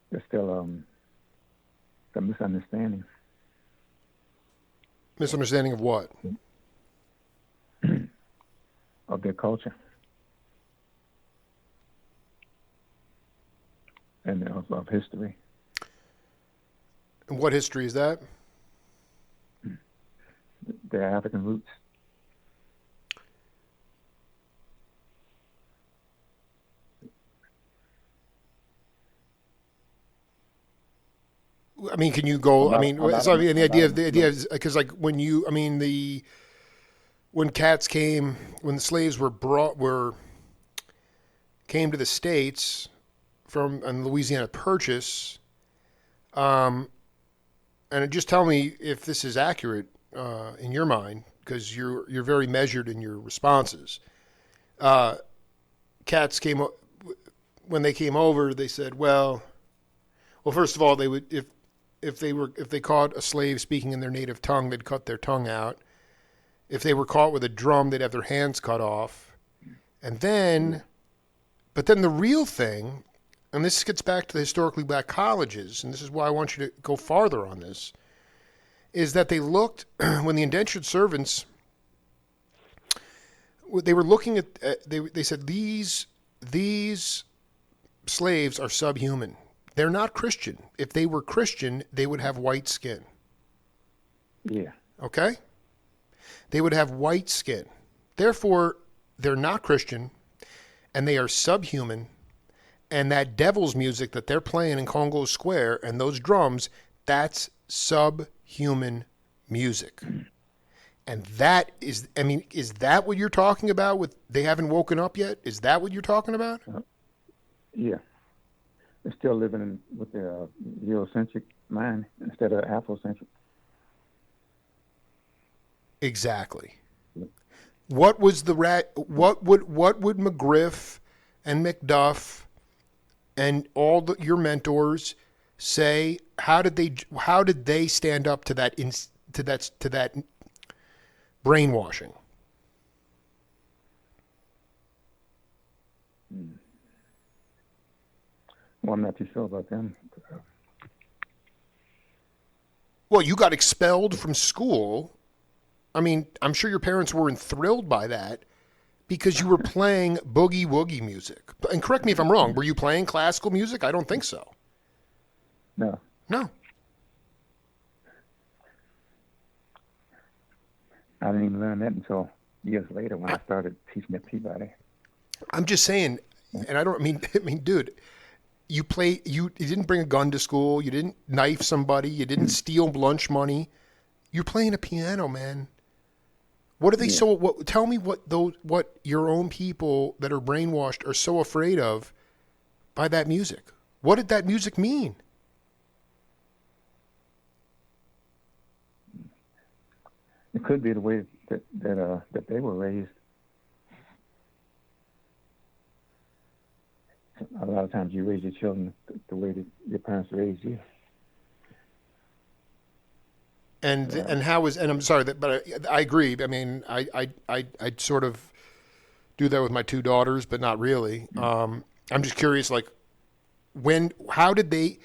There's still some misunderstanding Misunderstanding of what? of their culture and of history. And what history is that? Their African roots. I mean, can you go? I mean, so I mean, the idea is because like when you, I mean, when cats came, when the slaves came to the States from and Louisiana Purchase, and just tell me if this is accurate in your mind, because you're very measured in your responses. Cats came when they came over. They said, well, first of all, they would if they caught a slave speaking in their native tongue, they'd cut their tongue out. If they were caught with a drum, they'd have their hands cut off. And then, but then the real thing, and this gets back to the historically black colleges, and this is why I want you to go farther on this, is that they looked, when the indentured servants, they were looking at, they said, these slaves are subhuman. They're not Christian. If they were Christian, they would have white skin. Yeah. Okay? They would have white skin. Therefore, they're not Christian, and they are subhuman, and that devil's music that they're playing in Congo Square and those drums, that's subhuman music. And that is, I mean, is that what you're talking about with they haven't woken up yet? Is that what you're talking about? Yeah. They're still living with their Eurocentric mind instead of Afrocentric. Exactly. What was the what would McGriff and McDuff and all your mentors say? How did they stand up to that to that brainwashing? Well, I'm not too sure about them. Well, you got expelled from school. I mean, I'm sure your parents weren't thrilled by that because you were playing boogie woogie music. And correct me if I'm wrong. Were you playing classical music? I don't think so. No. No. I didn't even learn that until years later when I started teaching at Peabody. I'm just saying, and I mean, dude, you didn't bring a gun to school. You didn't knife somebody. You didn't steal lunch money. You're playing a piano, man. What are they tell me what your own people that are brainwashed are so afraid of by that music. What did that music mean? It could be the way that they were raised. A lot of times you raise your children the way that your parents raised you. And how is, and I'm sorry but I agree. I mean, I sort of do that with my two daughters, but not really. I'm just curious, like, how did they,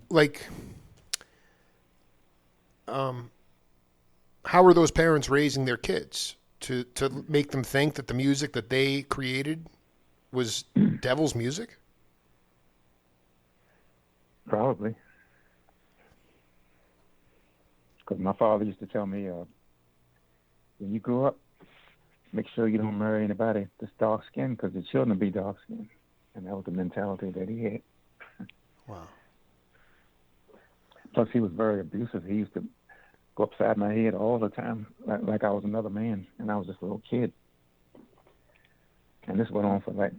like, how are those parents raising their kids to make them think that the music that they created was devil's music? Probably. Because my father used to tell me, when you grow up, make sure you don't marry anybody that's dark skinned because the children will be dark skinned. And that was the mentality that he had. Wow. Plus, he was very abusive. He used to go upside my head all the time, like I was another man, and I was just a little kid. And this went on for like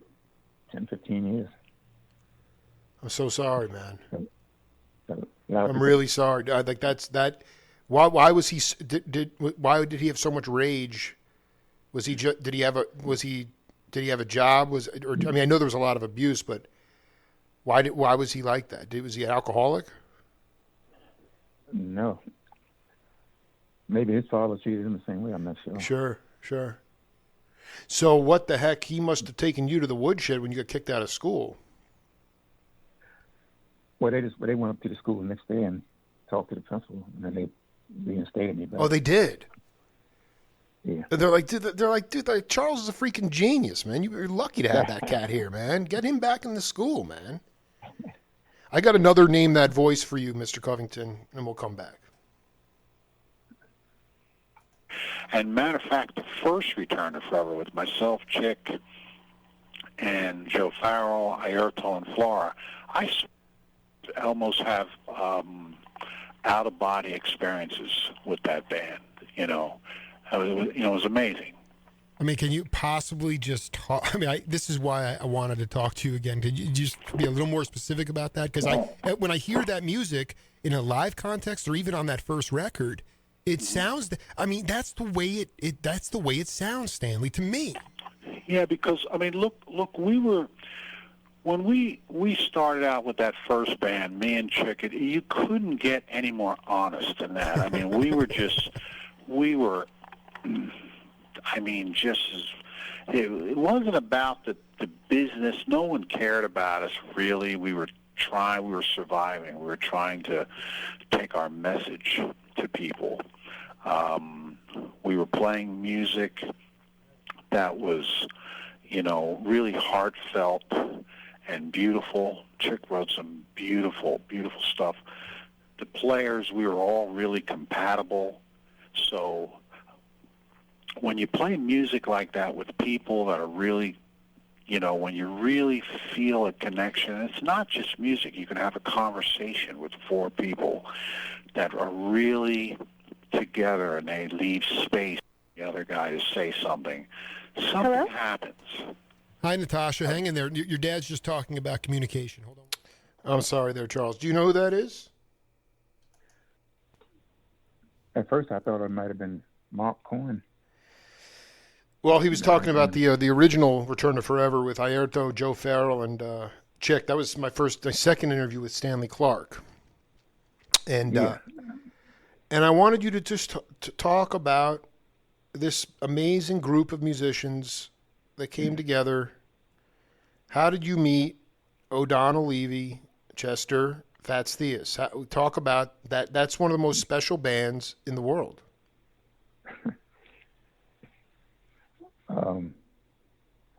10, 15 years. I'm so sorry, man. I'm really sorry. I think that's that. Why was he? Why did he have so much rage? Was he? Did he have a job? I mean, I know there was a lot of abuse, but why was he like that? Was he an alcoholic? No. Maybe his father treated him the same way. I'm not sure. Sure. So what the heck? He must have taken you to the woodshed when you got kicked out of school. Well, they went up to the school the next day and talked to the principal, and then they reinstated me back. Oh, they did. Yeah. They're like, dude, Charles is a freaking genius, man. You're lucky to have that cat here, man. Get him back in the school, man. I got another Name That Voice for you, Mr. Covington, and we'll come back. And matter of fact, the first Return to Forever with myself, Chick, and Joe Farrell, Ayrton, and Flora, I almost have out-of-body experiences with that band. You know, it was amazing. I mean, can you possibly just talk? I mean, this is why I wanted to talk to you again. Could you just be a little more specific about that? Because when I hear that music in a live context, or even on that first record, it sounds. I mean, that's the way that's the way it sounds, Stanley, to me. Yeah, because I mean, look, when we started out with that first band, me and Chick, you couldn't get any more honest than that. I mean, it wasn't about the business. No one cared about us, really. We were surviving. We were trying to take our message to people. We were playing music that was, really heartfelt and beautiful. Chick wrote some beautiful, beautiful stuff. The players, we were all really compatible. So when you play music like that with people that are really, when you really feel a connection, it's not just music. You can have a conversation with four people that are really together, and they leave space for the other guy to say something. Something happens. Hi, Natasha. Hang in there. Your dad's just talking about communication. Hold on. I'm sorry there, Charles. Do you know who that is? At first, I thought it might have been Mark Cohen. Well, he was talking about the original Return to Forever with Ayrton, Joe Farrell, and Chick. That was my second interview with Stanley Clarke. And and I wanted you to just talk about this amazing group of musicians that came together. How did you meet O'Donnell Levy, Chester, Fats Theus? Talk about that. That's one of the most special bands in the world.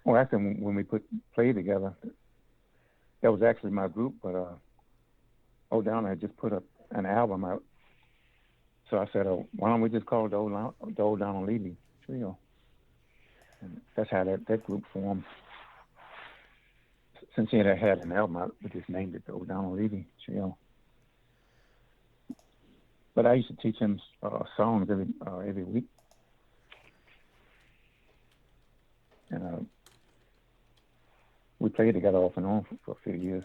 Well, actually, when we played together, that was actually my group, but O'Donnell had just put up an album out. So I said, why don't we just call it the O'Donnell Levy Trio? And that's how that group formed. Since he had an album out, we just named it the O'Donnell Levy Trio. But I used to teach him songs every week. And we played together off and on for a few years.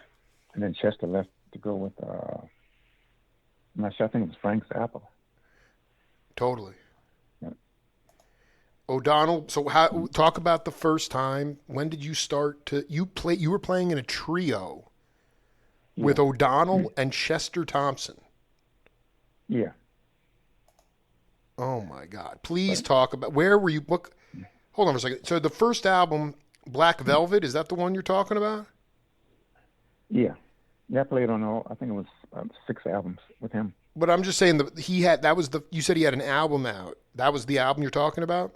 And then Chester left to go with, I'm not sure, I think it was Frank Zappa. Totally. Yeah. O'Donnell, so talk about the first time. When did you start you were playing in a trio with O'Donnell and Chester Thompson. Yeah. Oh my God. Please talk about, where were you, hold on for a second. So the first album, Black Velvet, is that the one you're talking about? Yeah. Yeah, I played on I think it was 6 albums with him. But I'm just saying you said he had an album out. That was the album you're talking about?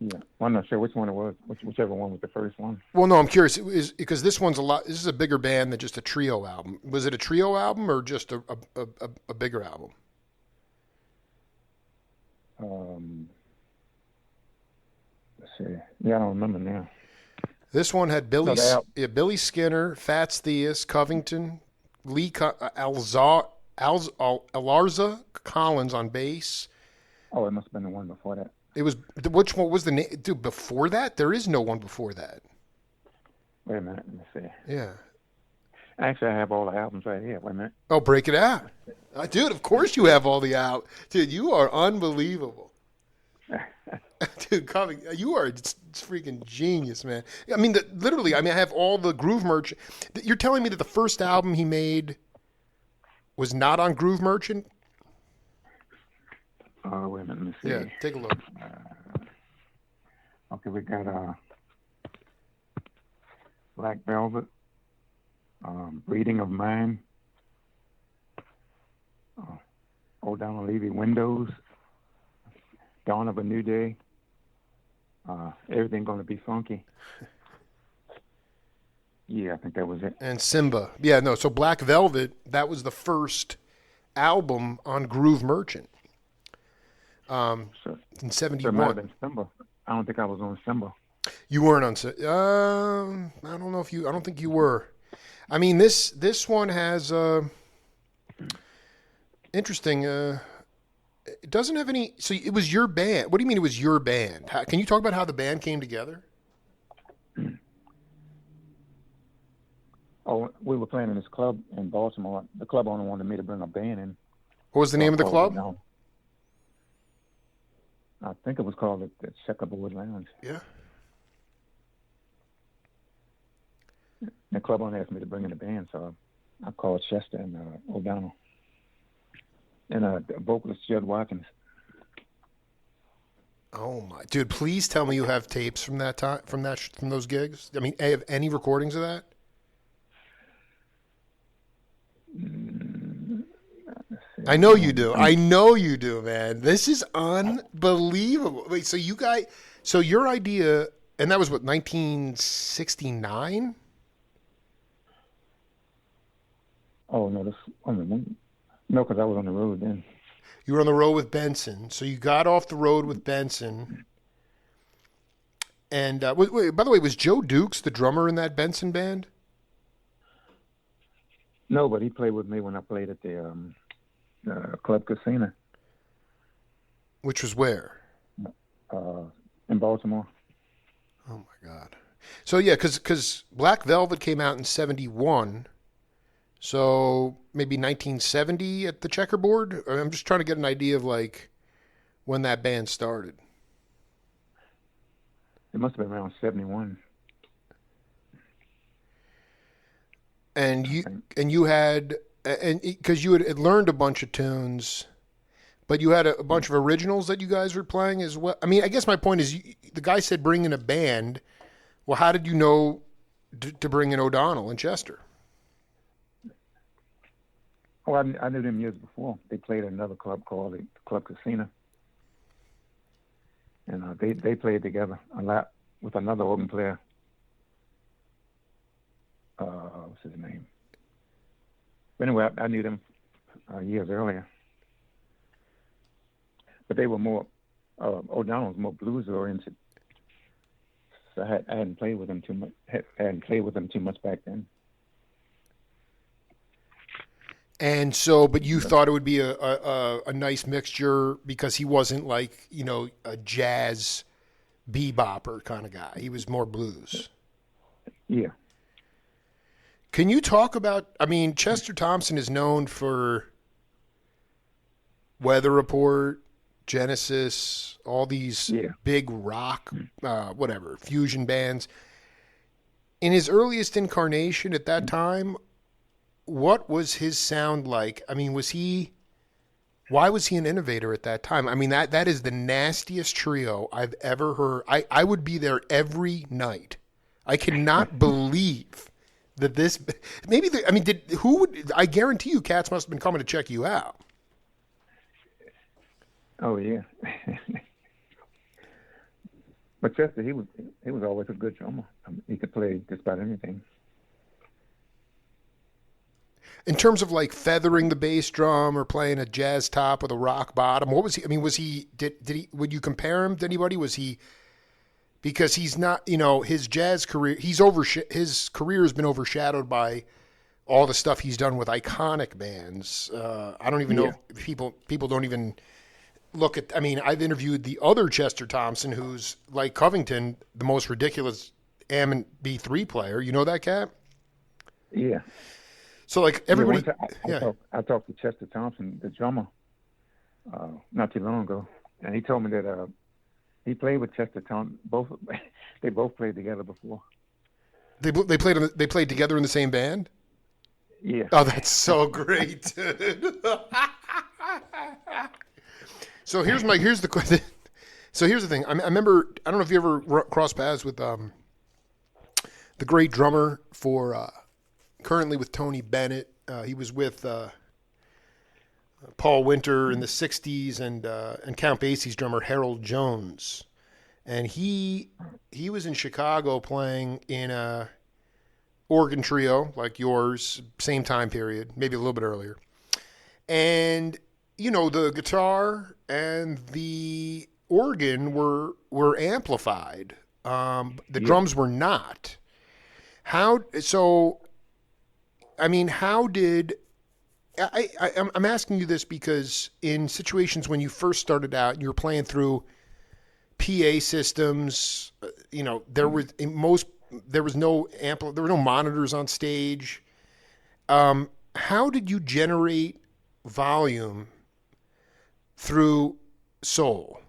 Yeah. Well, I'm not sure which one it was, whichever one was the first one. Well, no, I'm curious because this is a bigger band than just a trio album. Was it a trio album or just a bigger album? Let's see. Yeah, I don't remember now. This one had Billy Skinner, Fats Theus, Covington, Alarza Collins on bass. Oh, it must have been the one before that. It was, which one was the name? Dude, before that? There is no one before that. Wait a minute. Let me see. Yeah. Actually, I have all the albums right here. Wait a minute. Oh, break it out. Dude, of course you have all the out. Dude, you are unbelievable. Dude, you are freaking genius, man. I mean, literally, I have all the Groove Merchant. You're telling me that the first album he made was not on Groove Merchant? Wait a minute, let me see. Yeah, take a look. Okay, we got Black Velvet, Breeding of Mine, O'Donnell Levy Windows, Dawn of a New Day, Everything Gonna Be Funky. Yeah, I think that was it. And Simba. Yeah, no. So Black Velvet, that was the first album on Groove Merchant So, in so it might have '71. been Simba. I don't think I was on Simba. You weren't on. I don't know if you. I don't think you were. I mean, this one has interesting. It doesn't have any. So it was your band. What do you mean it was your band? Can you talk about how the band came together? Oh, we were playing in this club in Baltimore. The club owner wanted me to bring a band in. What was the So I name of the called club? it down. I think it was called the Checkerboard Lounge. Yeah. The club owner asked me to bring in a band, so I called Chester and O'Donnell and the vocalist Judd Watkins. Oh my dude! Please tell me you have tapes from that time, from those gigs. I mean, have any recordings of that? I know you do. I know you do, man. This is unbelievable. Wait, so your idea, and that was what, 1969? Oh no, no, because I was on the road then. You were on the road with Benson. So you got off the road with Benson. And wait, by the way, was Joe Dukes the drummer in that Benson band? No, but he played with me when I played at the Club Casino Which was where? in Baltimore. Oh my God. So yeah, because Black Velvet came out in '71. So maybe 1970 at the Checkerboard. I'm just trying to get an idea of like when that band started. It must have been around 71. And you had, and because you had learned a bunch of tunes, but you had a bunch of originals that you guys were playing as well. I mean, I guess my point is, the guy said bring in a band. Well, how did you know to bring in O'Donnell and Chester? Oh, I knew them years before. They played at another club called the Club Casino, and they played together a lot with another organ player. What's his name? But anyway, I knew them years earlier. But they were more, O'Donnell was more blues oriented. So I hadn't played with them too much. Hadn't played with them too much back then. And so, but you thought it would be a nice mixture because he wasn't like, a jazz bebopper kind of guy. He was more blues. Yeah. Can you talk about, I mean, Chester Thompson is known for Weather Report, Genesis, all these big rock, fusion bands. In his earliest incarnation at that time, what was his sound like? I mean, why was he an innovator at that time? I mean, that is the nastiest trio I've ever heard. I would be there every night. I cannot believe that this, I guarantee you cats must have been coming to check you out. Oh yeah. But Chester, he was always a good drummer. He could play just about anything. In terms of like feathering the bass drum or playing a jazz top with a rock bottom, what was he? I mean, would you compare him to anybody? Was he, because he's not, his jazz career, his career has been overshadowed by all the stuff he's done with iconic bands. I don't even know if people don't even look at, I mean, I've interviewed the other Chester Thompson, who's like Covington, the most ridiculous Am B3 player. You know that cat? Yeah. So like everybody, I talked to Chester Thompson, the drummer, not too long ago, and he told me that he played with Chester Thompson. They both played together before. They played together in the same band. Yeah. Oh, that's so great, dude. So here's the question. So here's the thing. I remember. I don't know if you ever crossed paths with the great drummer for currently with Tony Bennett. He was with Paul Winter in the '60s, and Count Basie's drummer Harold Jones, and he was in Chicago playing in a organ trio like yours, same time period, maybe a little bit earlier. And the guitar and the organ were amplified. The drums were not. How so? I mean, how did I'm asking you this because in situations when you first started out, and you were playing through PA systems. There was no there were no monitors on stage. How did you generate volume through soul?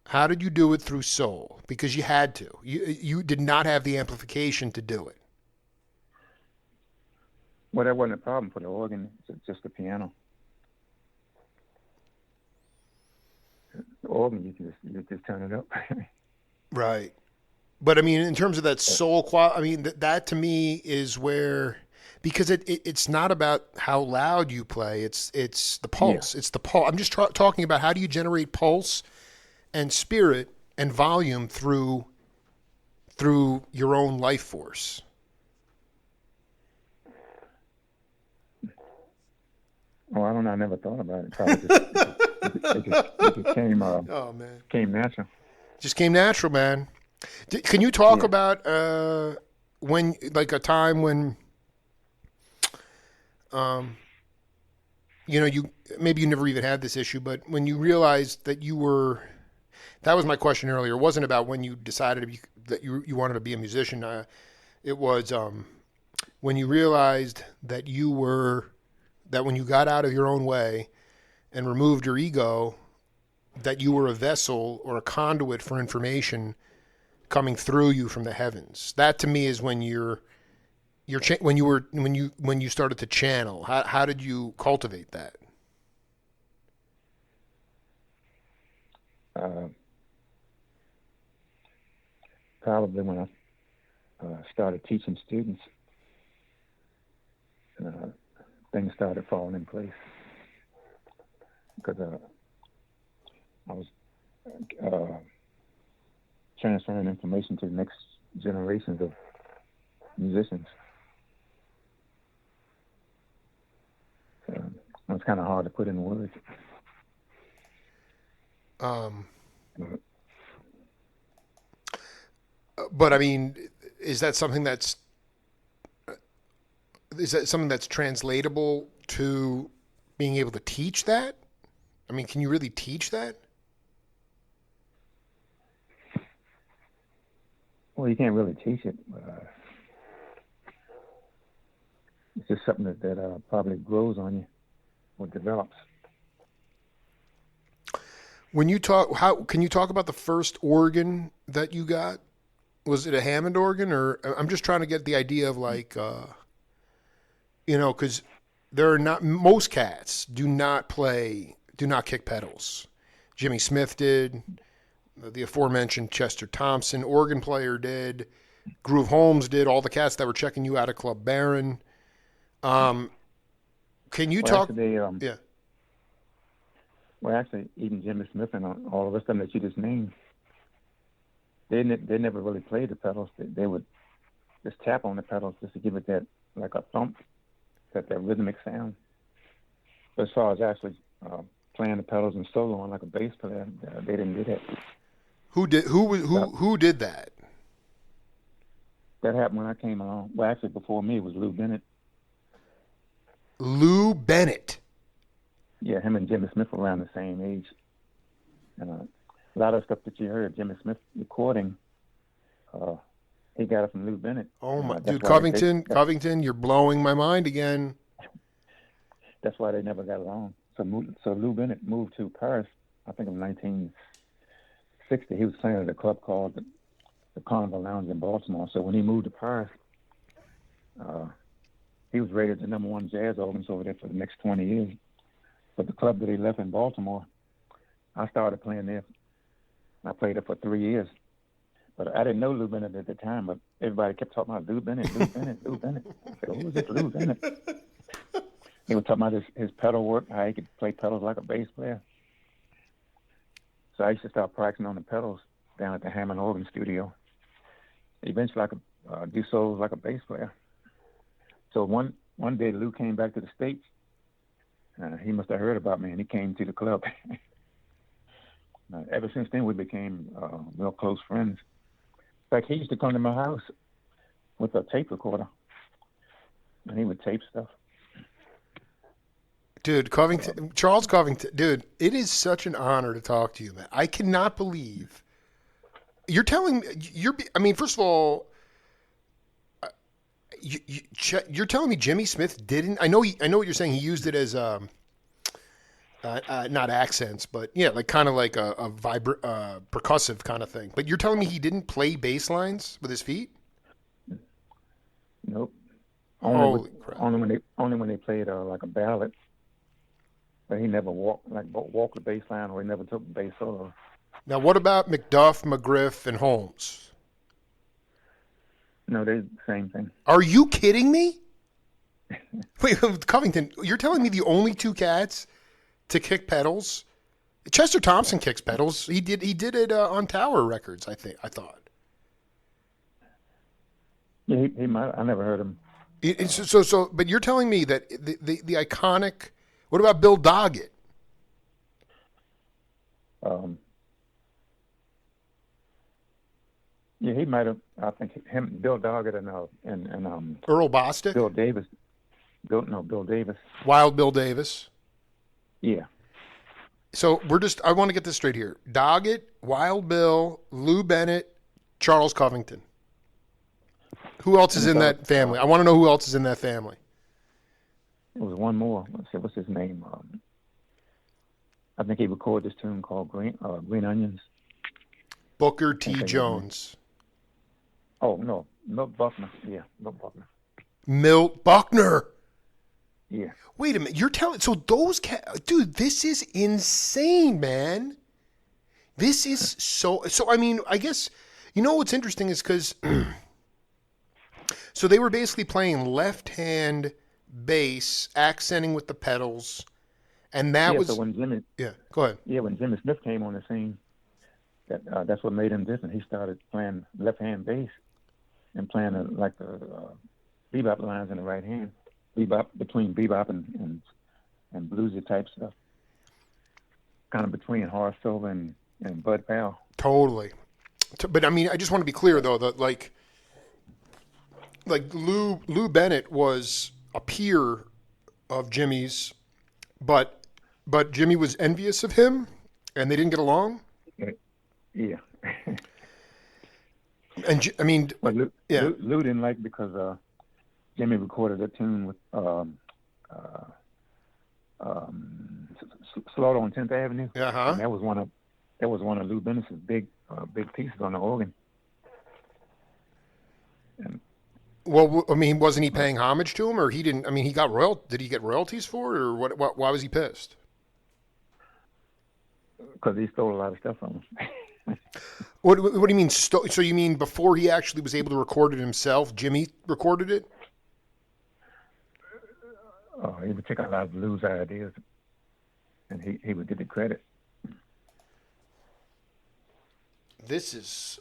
How did you do it through soul? Because you had to. You did not have the amplification to do it. Well, that wasn't a problem for the organ. It's just the piano. The organ, you just turn it up. Right. But I mean, in terms of that soul quality, I mean, that to me is where, because it's not about how loud you play. It's the pulse. Yeah. It's the pulse. I'm just talking about how do you generate pulse and spirit and volume through your own life force. Oh, I don't know. I never thought about it. Probably it just came. Oh man, came natural. Just came natural, man. Can you talk about when, like, a time when, you maybe you never even had this issue, but when you realized that you were, that was my question earlier. It wasn't about when you decided that you wanted to be a musician. It was when you realized that when you got out of your own way and removed your ego, that you were a vessel or a conduit for information coming through you from the heavens. That to me is when when you started to channel. How did you cultivate that? Probably when I started teaching students, things started falling in place because I was transferring information to the next generations of musicians. So it was kind of hard to put in words. But I mean, is that something that's translatable to being able to teach that? I mean, can you really teach that? Well, you can't really teach it. It's just something that probably grows on you or develops. When you talk, can you talk about the first organ that you got? Was it a Hammond organ, or I'm just trying to get the idea of like, because there are not, most cats do not kick pedals. Jimmy Smith did. The aforementioned Chester Thompson, organ player, did. Groove Holmes did. All the cats that were checking you out at Club Baron. Can you talk? Actually, yeah. Well, actually, even Jimmy Smith and all of us them that you just named, they never really played the pedals. They would just tap on the pedals just to give it that, like a thump, that rhythmic sound. But as far as actually playing the pedals and soloing like a bass player, they didn't do that. Who did that? That happened when I came along. Well, actually, before me, it was Lou Bennett. Lou Bennett. Yeah, him and Jimmy Smith were around the same age. And a lot of stuff that you heard Jimmy Smith recording, he got it from Lou Bennett. Oh my, dude, Covington, you're blowing my mind again. That's why they never got along. So Lou Bennett moved to Paris, I think in 1960. He was playing at a club called the Carnival Lounge in Baltimore. So when he moved to Paris, he was rated the #1 jazz organist over there for the next 20 years. But the club that he left in Baltimore, I started playing there I played it for 3 years. But I didn't know Lou Bennett at the time, but everybody kept talking about Lou Bennett, Lou Bennett, Lou Bennett. I said, who is this Lou Bennett? They were talking about his pedal work, how he could play pedals like a bass player. So I used to start practicing on the pedals down at the Hammond Organ Studio. Eventually I could do solos like a bass player. So one day Lou came back to the States. He must have heard about me, and he came to the club. Ever since then, we became real close friends. In fact, he used to come to my house with a tape recorder, and he would tape stuff. Dude, Covington, Charles Covington, dude, it is such an honor to talk to you, man. I cannot believe you're telling me I mean, first of all, you're telling me Jimmy Smith didn't. I know what you're saying. He used it as not accents, but yeah, like kind of like a percussive kind of thing. But you're telling me he didn't play bass lines with his feet? Nope. Holy crap. Only when they played like a ballad. But he never walked the bass line, or he never took the bass solo. Now, what about McDuff, McGriff, and Holmes? No, they're the same thing. Are you kidding me? Wait, Covington, you're telling me the only two cats to kick pedals? Chester Thompson kicks pedals. He did it on Tower Records, I thought. Yeah, he might. I never heard him. But you're telling me that the iconic. What about Bill Doggett? Yeah, he might have. I think him, Bill Doggett, and Earl Bostic, Bill Davis. Bill Davis. Wild Bill Davis. Yeah. So I want to get this straight here. Doggett, Wild Bill, Lou Bennett, Charles Covington. Who else is in that family? I want to know who else is in that family. There was one more. What's his name? I think he recorded this tune called Green Onions. Booker T. Jones. Oh, no. Milt Buckner. Yeah, Milt Buckner. Milt Buckner. Yeah. Wait a minute. You're telling... So those cats... Dude, this is insane, man. This is so... So, I mean, I guess... You know what's interesting is because... So they were basically playing left-hand bass, accenting with the pedals, and that was... So when Jimmy... Yeah, go ahead. Yeah, when Jimmy Smith came on the scene, that's what made him different. He started playing left-hand bass and playing like the bebop lines in the right hand. Bebop, between bebop and bluesy type stuff. Kind of between Horace Silver and Bud Powell. Totally. But I mean, I just want to be clear though that like Lou Bennett was a peer of Jimmy's, but Jimmy was envious of him, and they didn't get along. Yeah. And I mean, but Lou didn't like because Jimmy recorded a tune with Slaughter on 10th Avenue. Uh-huh. And that was one of Lou Bennett's big pieces on the organ. And, well, I mean, wasn't he paying homage to him, or he didn't? I mean, did he get royalties for it, or what? Why was he pissed? Because he stole a lot of stuff from him. What do you mean? So you mean before he actually was able to record it himself, Jimmy recorded it? He would take a lot of Lou's ideas, and he would get the credit. This is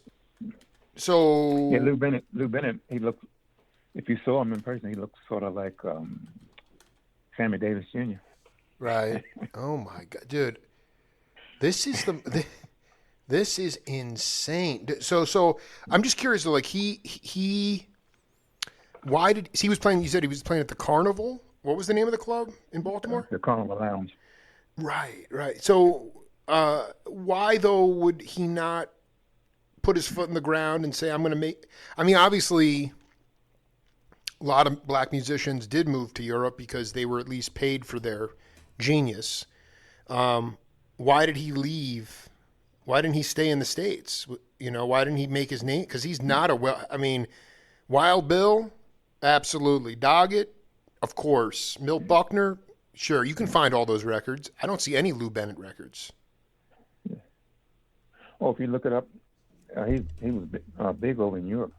so. Yeah, Lou Bennett. He looked. If you saw him in person, he looked sort of like Sammy Davis Jr. Right. Oh my God, dude. This is insane. So I'm just curious though, like he was playing, you said he was playing at the Carnival. What was the name of the club in Baltimore? The Carnival Lounge. Right. So why though would he not put his foot in the ground and say, I'm going to make, I mean, obviously a lot of black musicians did move to Europe because they were at least paid for their genius. Why did he leave? Why didn't he stay in the States? You know, why didn't he make his name? Because he's not Wild Bill, absolutely. Doggett, of course. Milt Buckner, sure. You can find all those records. I don't see any Lou Bennett records. Oh, if you look it up, he was big over in Europe.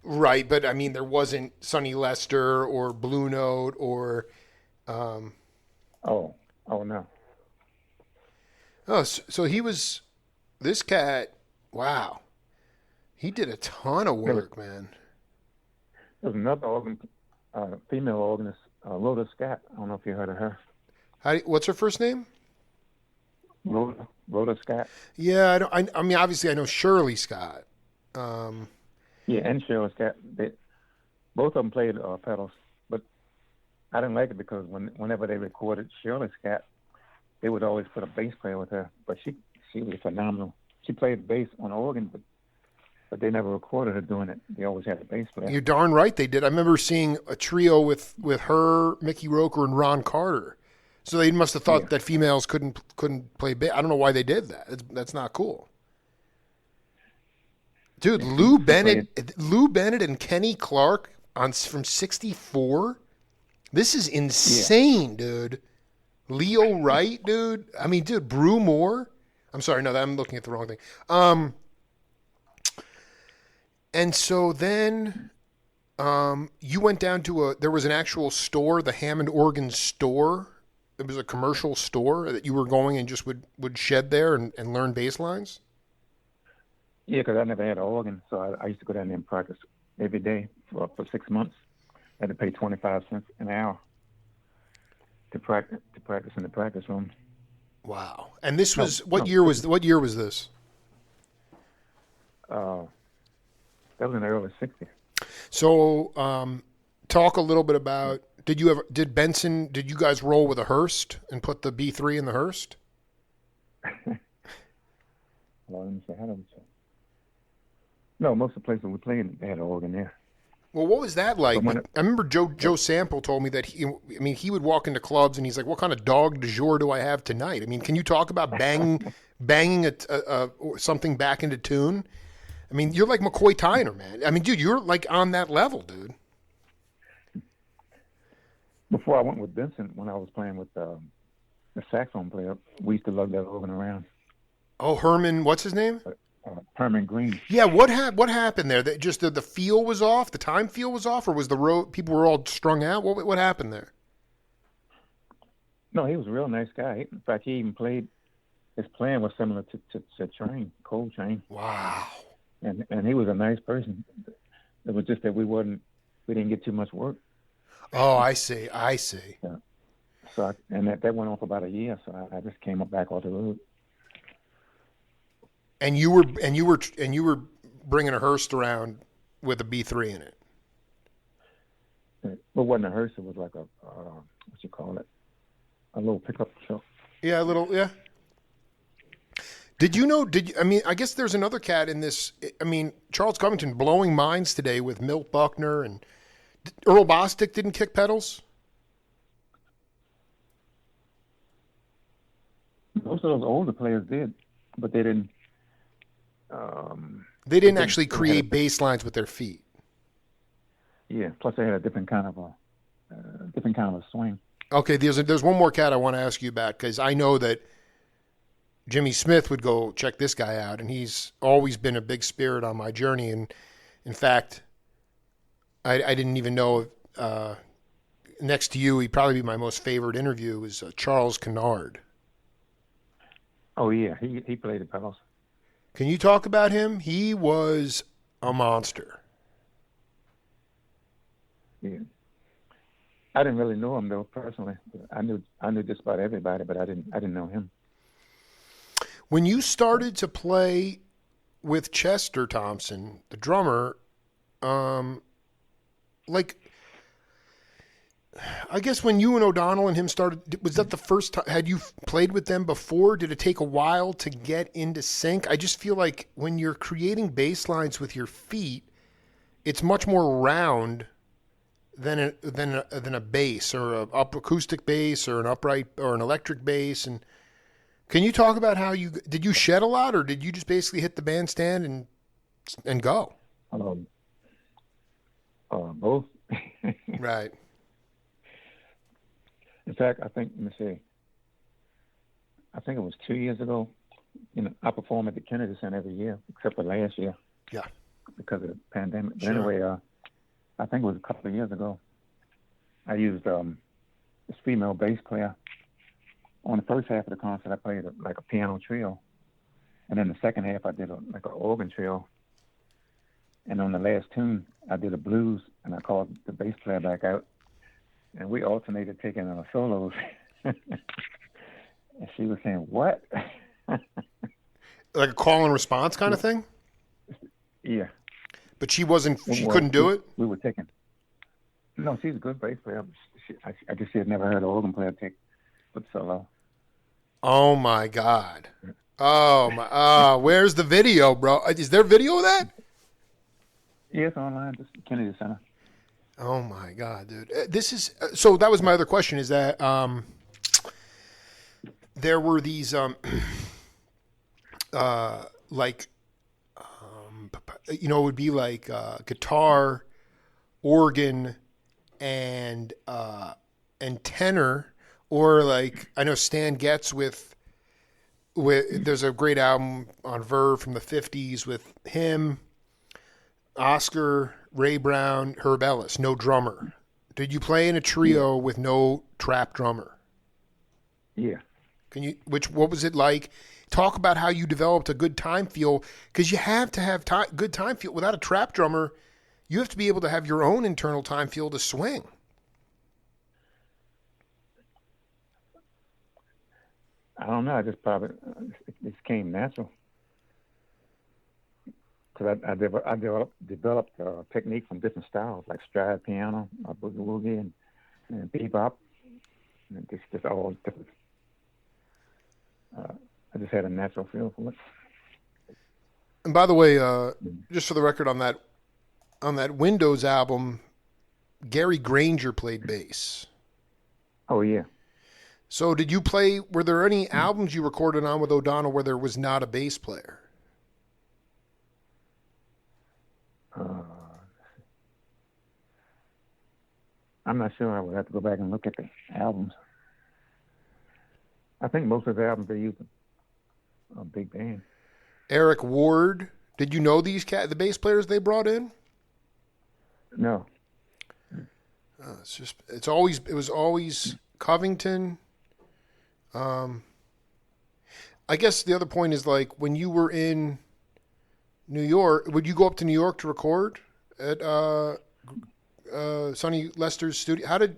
Right, but I mean, there wasn't Sonny Lester or Blue Note or. Um, Oh, oh no. oh, so he was. This cat, wow. He did a ton of There was, work, man. there was another female organist, Rhoda Scott. I don't know if you heard of her. What's her first name? Rhoda Scott. Yeah, I don't. I mean, obviously, I know Shirley Scott. Um, Yeah, and Cheryl Scott. Both of them played pedals, but I didn't like it because whenever they recorded Shirley Scott, they would always put a bass player with her. But she was phenomenal. She played bass on organ, but they never recorded her doing it. They always had a bass player. you're darn right they did. I remember seeing a trio with her, Mickey Roker, and Ron Carter. So they must have thought Yeah. that females couldn't play bass. I don't know why they did that. That's not cool. Dude, Lou Bennett and Kenny Clark from '64. This is insane, dude. Leo Wright, dude. I mean, dude, Brew Moore. I'm sorry, no, I'm looking at the wrong thing. And so then, you went down to there was an actual store, the Hammond Organ store. It was a commercial store that you were going and just would shed there and learn bass lines. Yeah, because I never had an organ, so I used to go down there and practice every day for 6 months. I had to pay 25 cents an hour to practice in the practice room. Wow! And this was what year was this? That was in the early '60s. So, talk a little bit about. Did you guys roll with a Hurst and put the B3 in the Hurst? Well, let me say, how do we say? No, most of the places we played, they had an organ there. Well, what was that like? I remember Joe Sample told me that he would walk into clubs and he's like, "What kind of dog du jour do I have tonight?" I mean, can you talk about banging something back into tune? I mean, you're like McCoy Tyner, man. I mean, dude, you're like on that level, dude. Before I went with Vincent, when I was playing with the saxophone player, we used to lug that organ around. Oh, Herman, what's his name? Herman Green. Yeah, what happened there? That just the feel was off, the time feel was off, or was the road people were all strung out? What happened there? No, he was a real nice guy. In fact, he even played. His playing was similar to Coltrane. Wow. And he was a nice person. It was just that we didn't get too much work. Oh, I see. Yeah. So that went on for about a year. So I just came back off the road. And you were bringing a Hurst around with a B3 in it. It wasn't a hearse. It was like a what you call it, a little pickup truck. Yeah, a little. Yeah. I mean, I guess there's another cat in this. I mean, Charles Covington blowing minds today with Milt Buckner and Earl Bostic didn't kick pedals. Most of those older players did, but they didn't. They didn't actually create bass lines with their feet. Yeah. Plus, they had a different kind of a swing. Okay, there's one more cat I want to ask you about because I know that Jimmy Smith would go check this guy out, and he's always been a big spirit on my journey. And in fact, I didn't even know next to you, he'd probably be my most favorite interview was Charles Kennard. Oh yeah, he played the pedals. Can you talk about him? He was a monster. Yeah. I didn't really know him though personally. I knew just about everybody, but I didn't know him. When you started to play with Chester Thompson, the drummer, like, I guess when you and O'Donnell and him started, was that the first time? Had you played with them before? Did it take a while to get into sync? I just feel like when you're creating bass lines with your feet, it's much more round than a bass or a up acoustic bass or an upright or an electric bass. And can you talk about how did you shed a lot, or did you just basically hit the bandstand and go? Both. Right. In fact, I think, let me see. I think it was 2 years ago. I perform at the Kennedy Center every year, except for last year. Yeah. Because of the pandemic. But Sure. anyway, I think it was a couple of years ago. I used this female bass player. On the first half of the concert, I played like a piano trio, and then the second half, I did like an organ trio. And on the last tune, I did a blues, and I called the bass player back out, and we alternated taking solos. And she was saying, "What?" Like a call and response kind of thing? Yeah. But she couldn't do it? We were taking. No, she's a good bass player. I guess she had never heard an organ player take but solo. Oh my God. Oh my, where's the video, bro? Is there video of that? Yeah, it's online, just Kennedy Center. Oh my God, dude. This is, so that was my other question, is that, there were these, like, it would be like, guitar, organ, and tenor, or like, I know Stan Getz with there's a great album on Verve from the 50s with him, Oscar, Ray Brown, Herb Ellis, no drummer. Did you play in a trio with no trap drummer? Yeah. What was it like? Talk about how you developed a good time feel, because you have to have good time feel. Without a trap drummer, you have to be able to have your own internal time feel to swing. I don't know. I just probably it came natural because I developed a technique from different styles like stride piano, boogie woogie, and bebop, and just all different. I just had a natural feel for it. And by the way, just for the record, on that Windows album, Gary Granger played bass. Oh yeah. So did you play, were there any albums you recorded on with O'Donnell where there was not a bass player? I'm not sure. I would have to go back and look at the albums. I think most of the albums they used a big band. Eric Ward, did you know the bass players they brought in? No. It was always Covington. I guess the other point is, like, when you were in New York, would you go up to New York to record at Sonny Lester's studio? How did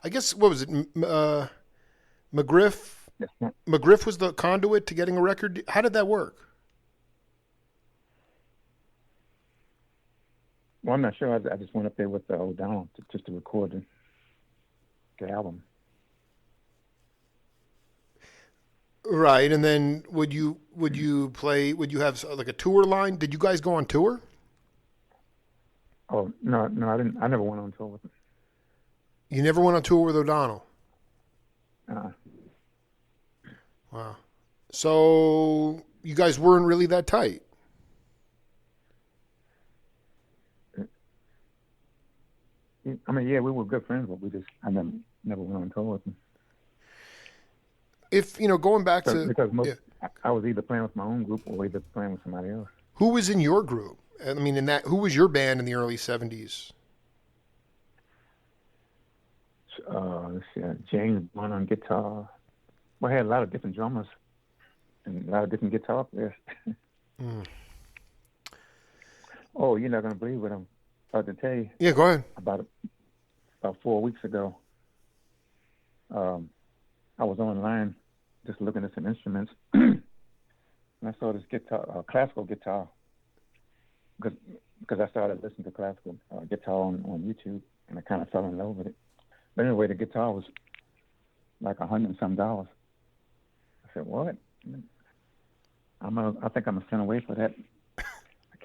I guess, what was it? McGriff? Yes, McGriff was the conduit to getting a record. How did that work? Well, I'm not sure. I just went up there with O'Donnell just to record the album. Right, and then would you have like a tour line? Did you guys go on tour? Oh no, I didn't. I never went on tour with him. You never went on tour with O'Donnell? Wow. So you guys weren't really that tight? I mean, yeah, we were good friends, but I never went on tour with him. If, going back to... Because I was either playing with my own group or either playing with somebody else. Who was in your group? I mean, who was your band in the early 70s? Let's see, James Blunt on guitar. Well, I had a lot of different drummers and a lot of different guitar players. Oh, you're not going to believe what I'm about to tell you. Yeah, go ahead. About 4 weeks ago, I was online just looking at some instruments, and I saw this guitar, classical guitar, because I started listening to classical guitar on YouTube, and I kind of fell in love with it. But anyway, the guitar was like $100 and some. I said, "What? I think I'm gonna send away for that. I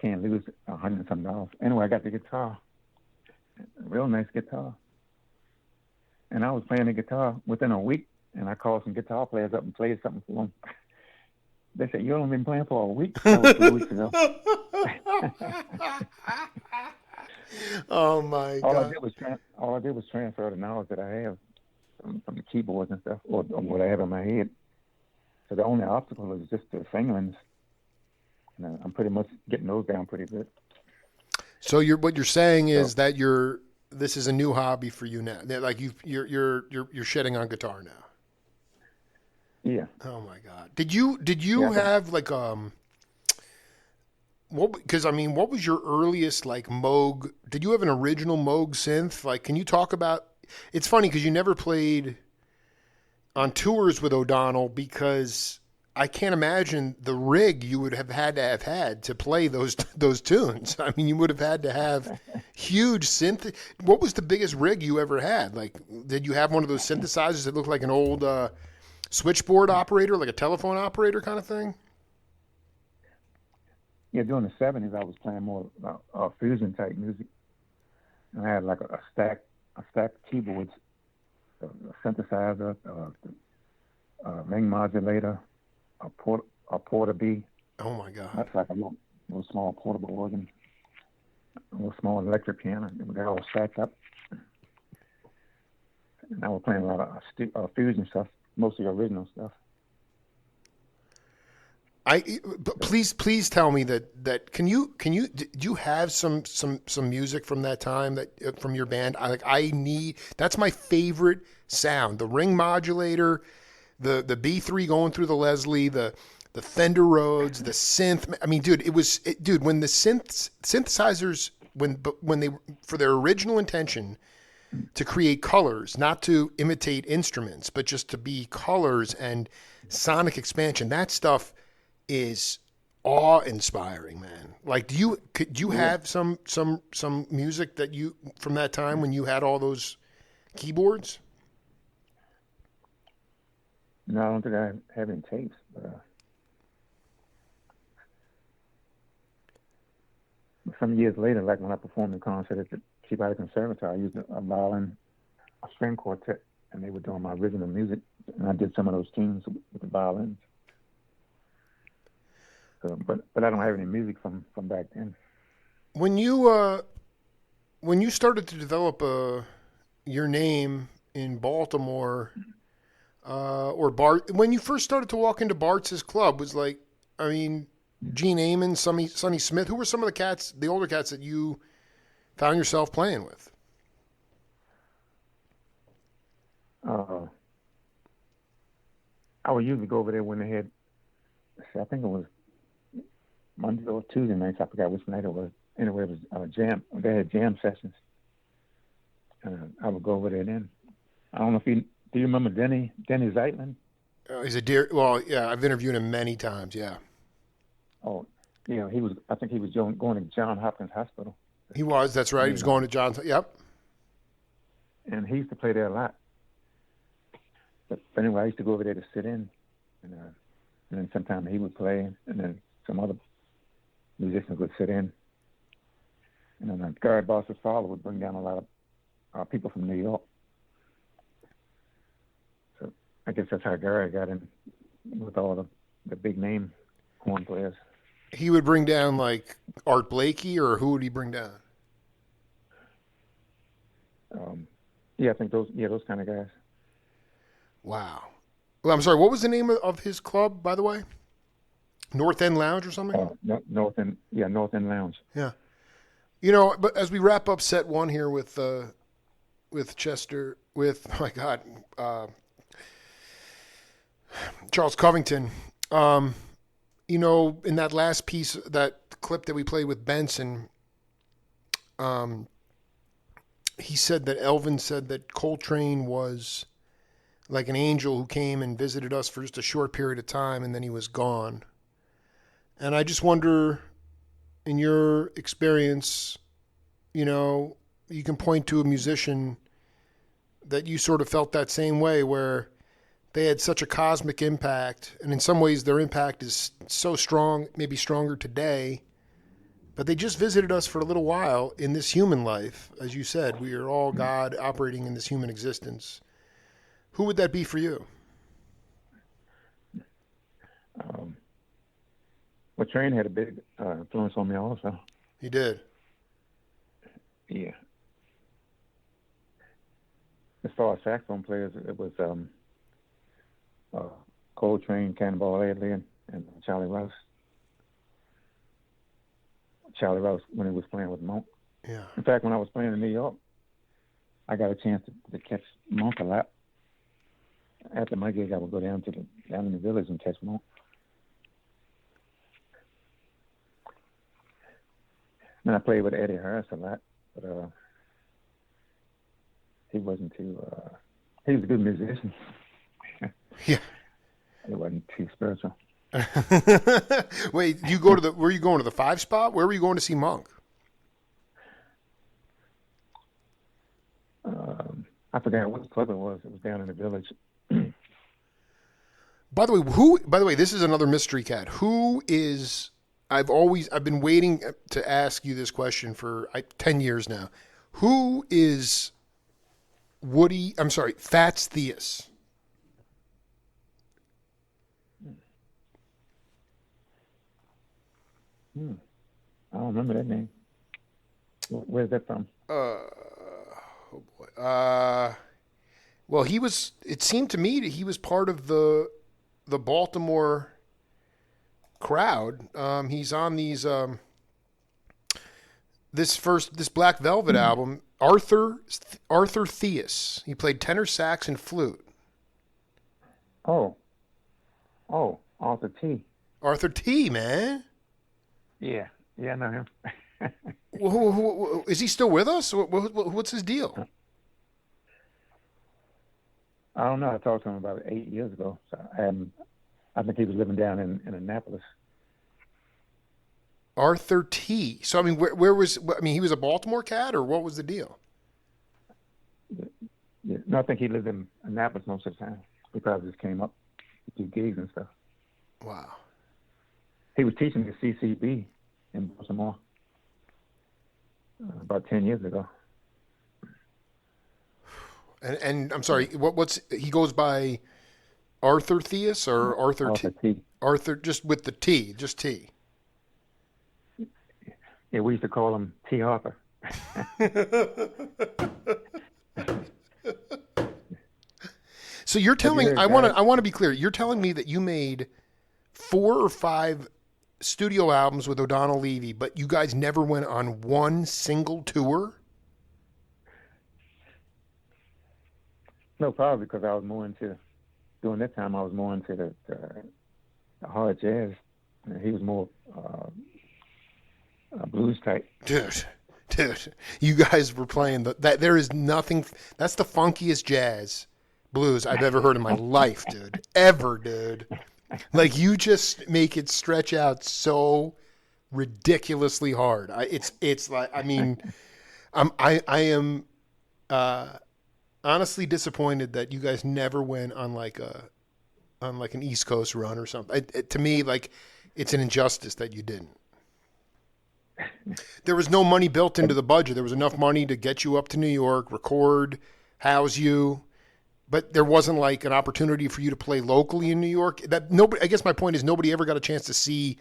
can't lose $100 and some." Anyway, I got the guitar, a real nice guitar, and I was playing the guitar within a week. And I called some guitar players up and played something for them. They said, "You only been playing for a week?" That was 3 weeks ago. Oh my God! All I did was transfer the knowledge that I have from the keyboards and stuff, or what I have in my head. So the only obstacle is just the fingerings. And I'm pretty much getting those down pretty good. So what you're saying So is that this is a new hobby for you now. Like you're shedding on guitar now. yeah, Oh my God! Did you yeah. have like what? Because I mean, what was your earliest like Moog? Did you have an original Moog synth? Like, can you talk about? It's funny because you never played on tours with O'Donnell because I can't imagine the rig you would have had to play those tunes. I mean, you would have had to have huge synth. What was the biggest rig you ever had? Like, did you have one of those synthesizers that looked like an old switchboard operator, like a telephone operator kind of thing? Yeah, during the '70s, I was playing more fusion type music. And I had like a stack of keyboards, a synthesizer, ring modulator, a Porta B. Oh my God! That's like a little small portable organ, a little small electric piano. They're all stacked up. And I was playing a lot of fusion stuff, mostly original stuff. Please tell me that do you have some music from that time that from your band? That's my favorite sound. The ring modulator, the B3 going through the Leslie, the Fender Rhodes, the synth. I mean, dude, when the synthesizers when they for their original intention to create colors, not to imitate instruments, but just to be colors and sonic expansion. That stuff is awe-inspiring, man. Like, could you have some music that you from that time when you had all those keyboards? No, I don't think I have any tapes. But some years later, like when I performed in concert at the Peabody Conservatory, I used a violin, a string quartet, and they were doing my original music, and I did some of those tunes with the violins. So, but I don't have any music from back then. When you started to develop your name in Baltimore, or Bart, when you first started to walk into Bart's club, was like, I mean, Gene Ammon, Sonny Smith. Who were some of the older cats that you found yourself playing with? I would usually go over there when they had, I think it was Monday or Tuesday nights. I forgot which night it was. Anyway, it was jam. They had jam sessions. I would go over there then. I don't know if do you remember Denny Zeitlin? He's a dear. Well, yeah, I've interviewed him many times. Yeah. Oh, yeah. I think he was going to Johns Hopkins Hospital. He was. That's right. He was going to Johns. Yep. And he used to play there a lot. But anyway, I used to go over there to sit in, and then sometimes he would play, and then some other musicians would sit in. And then Gary Boss's father would bring down a lot of people from New York. So I guess that's how Gary got in with all the big name horn players. He would bring down like Art Blakey, or who would he bring down? Yeah, I think those kind of guys. Wow. Well, I'm sorry. What was the name of his club, by the way? North End Lounge or something? North End Lounge. Yeah. But as we wrap up set one here with Chester, with oh my God, Charles Covington. In that last piece, that clip that we played with Benson, he said that Elvin said that Coltrane was like an angel who came and visited us for just a short period of time and then he was gone. And I just wonder, in your experience, you can point to a musician that you sort of felt that same way, where they had such a cosmic impact, and in some ways their impact is so strong, maybe stronger today, but they just visited us for a little while in this human life. As you said, we are all God operating in this human existence. Who would that be for you? Well, Train had a big influence on me also. He did. Yeah. As far as saxophone players, it was Coltrane, Cannonball Adderley, and Charlie Rouse. Charlie Rouse when he was playing with Monk. Yeah. In fact, when I was playing in New York, I got a chance to catch Monk a lot. After my gig, I would go down in the village and catch Monk. And I played with Eddie Harris a lot, but he wasn't too. He was a good musician. Yeah. He wasn't too spiritual. Wait, were you going to the 5 spot? Where were you going to see Monk? I forgot what club it was. It was down in the village. By the way, this is another mystery cat. Who is? I've been waiting to ask you this question for 10 years now. Who is Fats Theus? I don't remember that name. Where's that from? Oh boy. Well, it seemed to me that he was part of the Baltimore crowd. He's on these this Black Velvet album. Arthur Theus. He played tenor sax and flute. Oh, Arthur T. Arthur T, man. Yeah, I know him. Is he still with us? What's his deal? I don't know. I talked to him about 8 years ago. So I think he was living down in Annapolis. Arthur T. So, I mean, where was... I mean, he was a Baltimore cat, or what was the deal? Yeah, no, I think he lived in Annapolis most of the time. He probably just came up to do gigs and stuff. Wow. He was teaching at CCB in Baltimore about 10 years ago. And I'm sorry, what's he goes by Arthur Theus or Arthur T? Arthur, just with the T, just T. Yeah, we used to call him T. Arthur. So you're telling I want to be clear. You're telling me that you made 4 or 5 studio albums with O'Donnell Levy, but you guys never went on one single tour? No, probably because I was more into, during that time, I was more into the hard jazz. He was more blues type. Dude, you guys were playing that. There is nothing. That's the funkiest jazz blues I've ever heard in my life, dude. Ever, dude. Like, you just make it stretch out so ridiculously hard. It's like, I mean, I am honestly disappointed that you guys never went on like an East Coast run or something. To me, like, it's an injustice that you didn't. There was no money built into the budget. There was enough money to get you up to New York, record, house you, but there wasn't like an opportunity for you to play locally in New York. That nobody. I guess my point is nobody ever got a chance to see,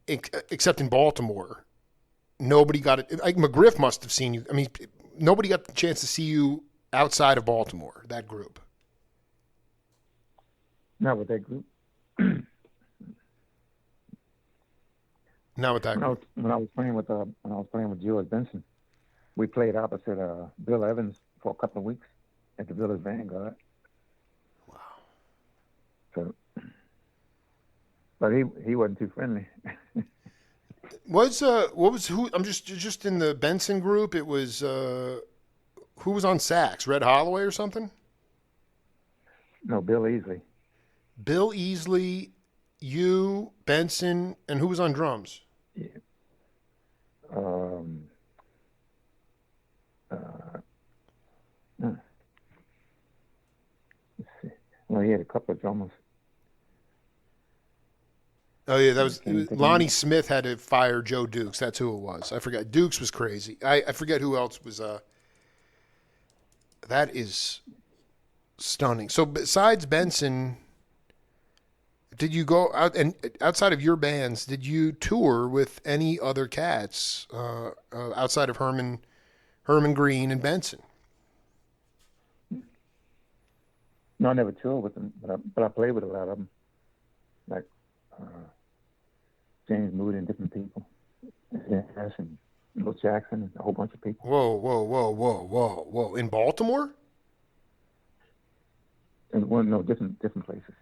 except in Baltimore. Nobody got it. Like McGriff must have seen you. I mean, nobody got the chance to see you outside of Baltimore. That group. Not with that group. Not with that group. When I was playing with George Benson, we played opposite Bill Evans for a couple of weeks at the Village Vanguard. Wow. So, but he wasn't too friendly. I'm just in the Benson group. It was who was on sax? Red Holloway or something? No, Bill Easley. Bill Easley, you, Benson, and who was on drums? Yeah. Let's see. Well, he had a couple of drummers. Oh yeah, that was Lonnie Smith had to fire Joe Dukes. That's who it was. I forgot. Dukes was crazy. I forget who else was. That is stunning. So besides Benson, did you go out and outside of your bands? Did you tour with any other cats outside of Herman Green and Benson? No, I never toured with them, but I played with a lot of them, like uh, James Moody and different people, and Bill Jackson and a whole bunch of people. Whoa, whoa, whoa, whoa, whoa, whoa! In Baltimore? And well, no, different places.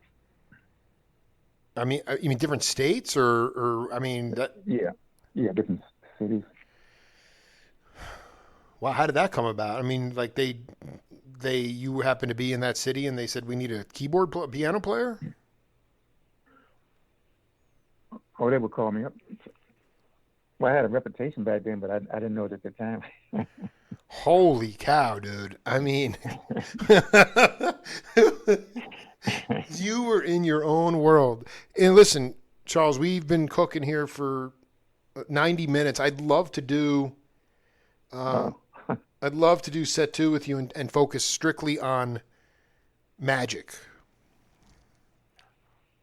You mean different states, or I mean that? Yeah, yeah, different cities. Wow, how did that come about? I mean, like you happen to be in that city, and they said we need a piano player. Oh, they would call me up. Well, I had a reputation back then, but I didn't know it at the time. Holy cow, dude! I mean, you were in your own world. And listen, Charles, we've been cooking here for 90 minutes. I'd love to do. Oh, I'd love to do set two with you and focus strictly on magic.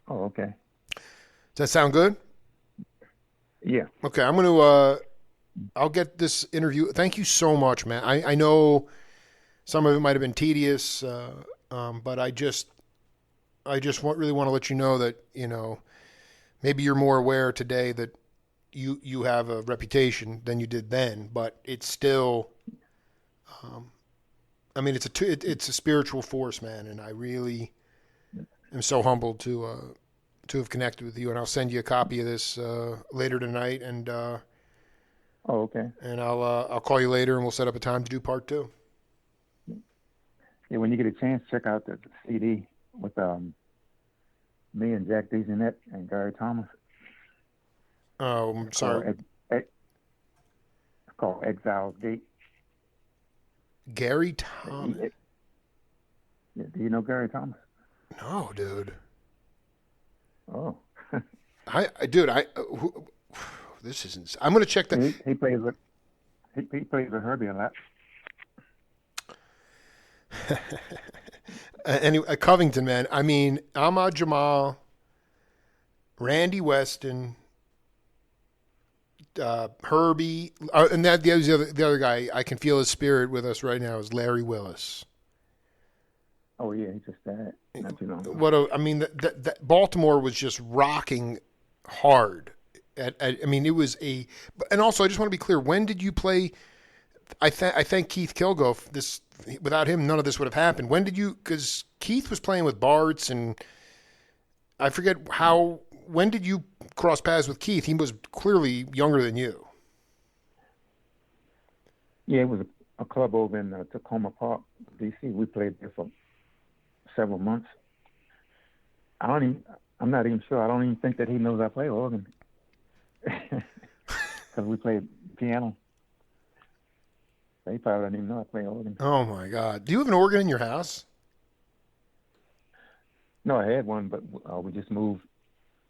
oh, okay. Does that sound good? Yeah. Okay, I'm going to, I'll get this interview. Thank you so much, man. I know some of it might have been tedious, but I just really want to let you know that, maybe you're more aware today that you have a reputation than you did then, but it's still, it's a spiritual force, man, and I really am so humbled to have connected with you, and I'll send you a copy of this later tonight, and Oh, okay. and I'll call you later, and we'll set up a time to do part two. Yeah, when you get a chance, check out the CD with me and Jack DeJohnette and Gary Thomas. Oh, I'm sorry, It's called Exile's Gate. Gary Thomas. Yeah, do you know Gary Thomas? No, dude. Oh. Dude, this isn't. I'm gonna check that. He plays with Herbie a lot. Anyway, Covington, man. I mean, Ahmad Jamal, Randy Weston, Herbie, and that the other guy. I can feel his spirit with us right now is Larry Willis. Oh yeah, he just died not too long ago. That Baltimore was just rocking hard. It was and also I just want to be clear. When did you play? I thank Keith Kilgore. Without him, none of this would have happened. When did you? Because Keith was playing with Bartz, and I forget how. When did you cross paths with Keith? He was clearly younger than you. Yeah, it was a club over in Tacoma Park, D.C. We played there for several months. I'm not even sure. I don't even think that he knows I play organ. Because we played piano. So he probably doesn't even know I play organ. Oh my God! Do you have an organ in your house? No, I had one, but we just moved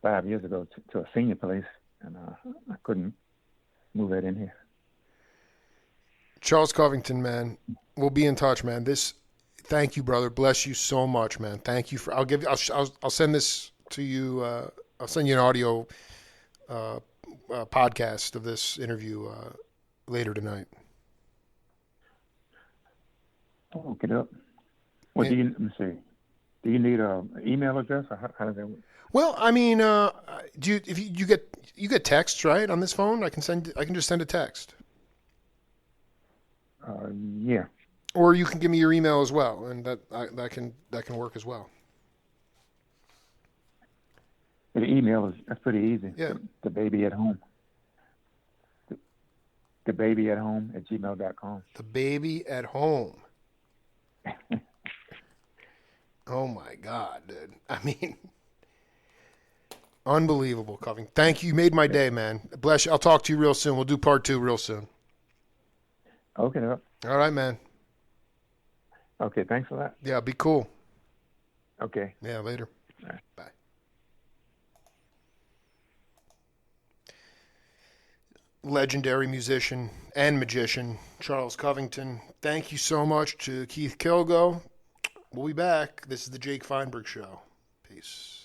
5 years ago to a senior place, and I couldn't move that in here. Charles Covington, man, we'll be in touch, man. Thank you, brother. Bless you so much, man. Thank you I'll send this to you. I'll send you an audio podcast of this interview later tonight. Oh, get up. What let me see. Do you need an email address, or how does that work? Well, I mean, if you get texts, right, on this phone? I can just send a text. Yeah. Or you can give me your email as well, and that can work as well. The email that's pretty easy. Yeah. The baby at home. The baby at home at gmail.com. The baby at home. Oh my God, dude. I mean, unbelievable, Covington. Thank you. You made my day, man. Bless you. I'll talk to you real soon. We'll do part two real soon. Okay. All right, man. Okay, thanks a lot. Yeah, be cool. Okay. Yeah, later. All right. Bye. Legendary musician and magician, Charles Covington. Thank you so much to Keith Kilgo. We'll be back. This is the Jake Feinberg Show. Peace.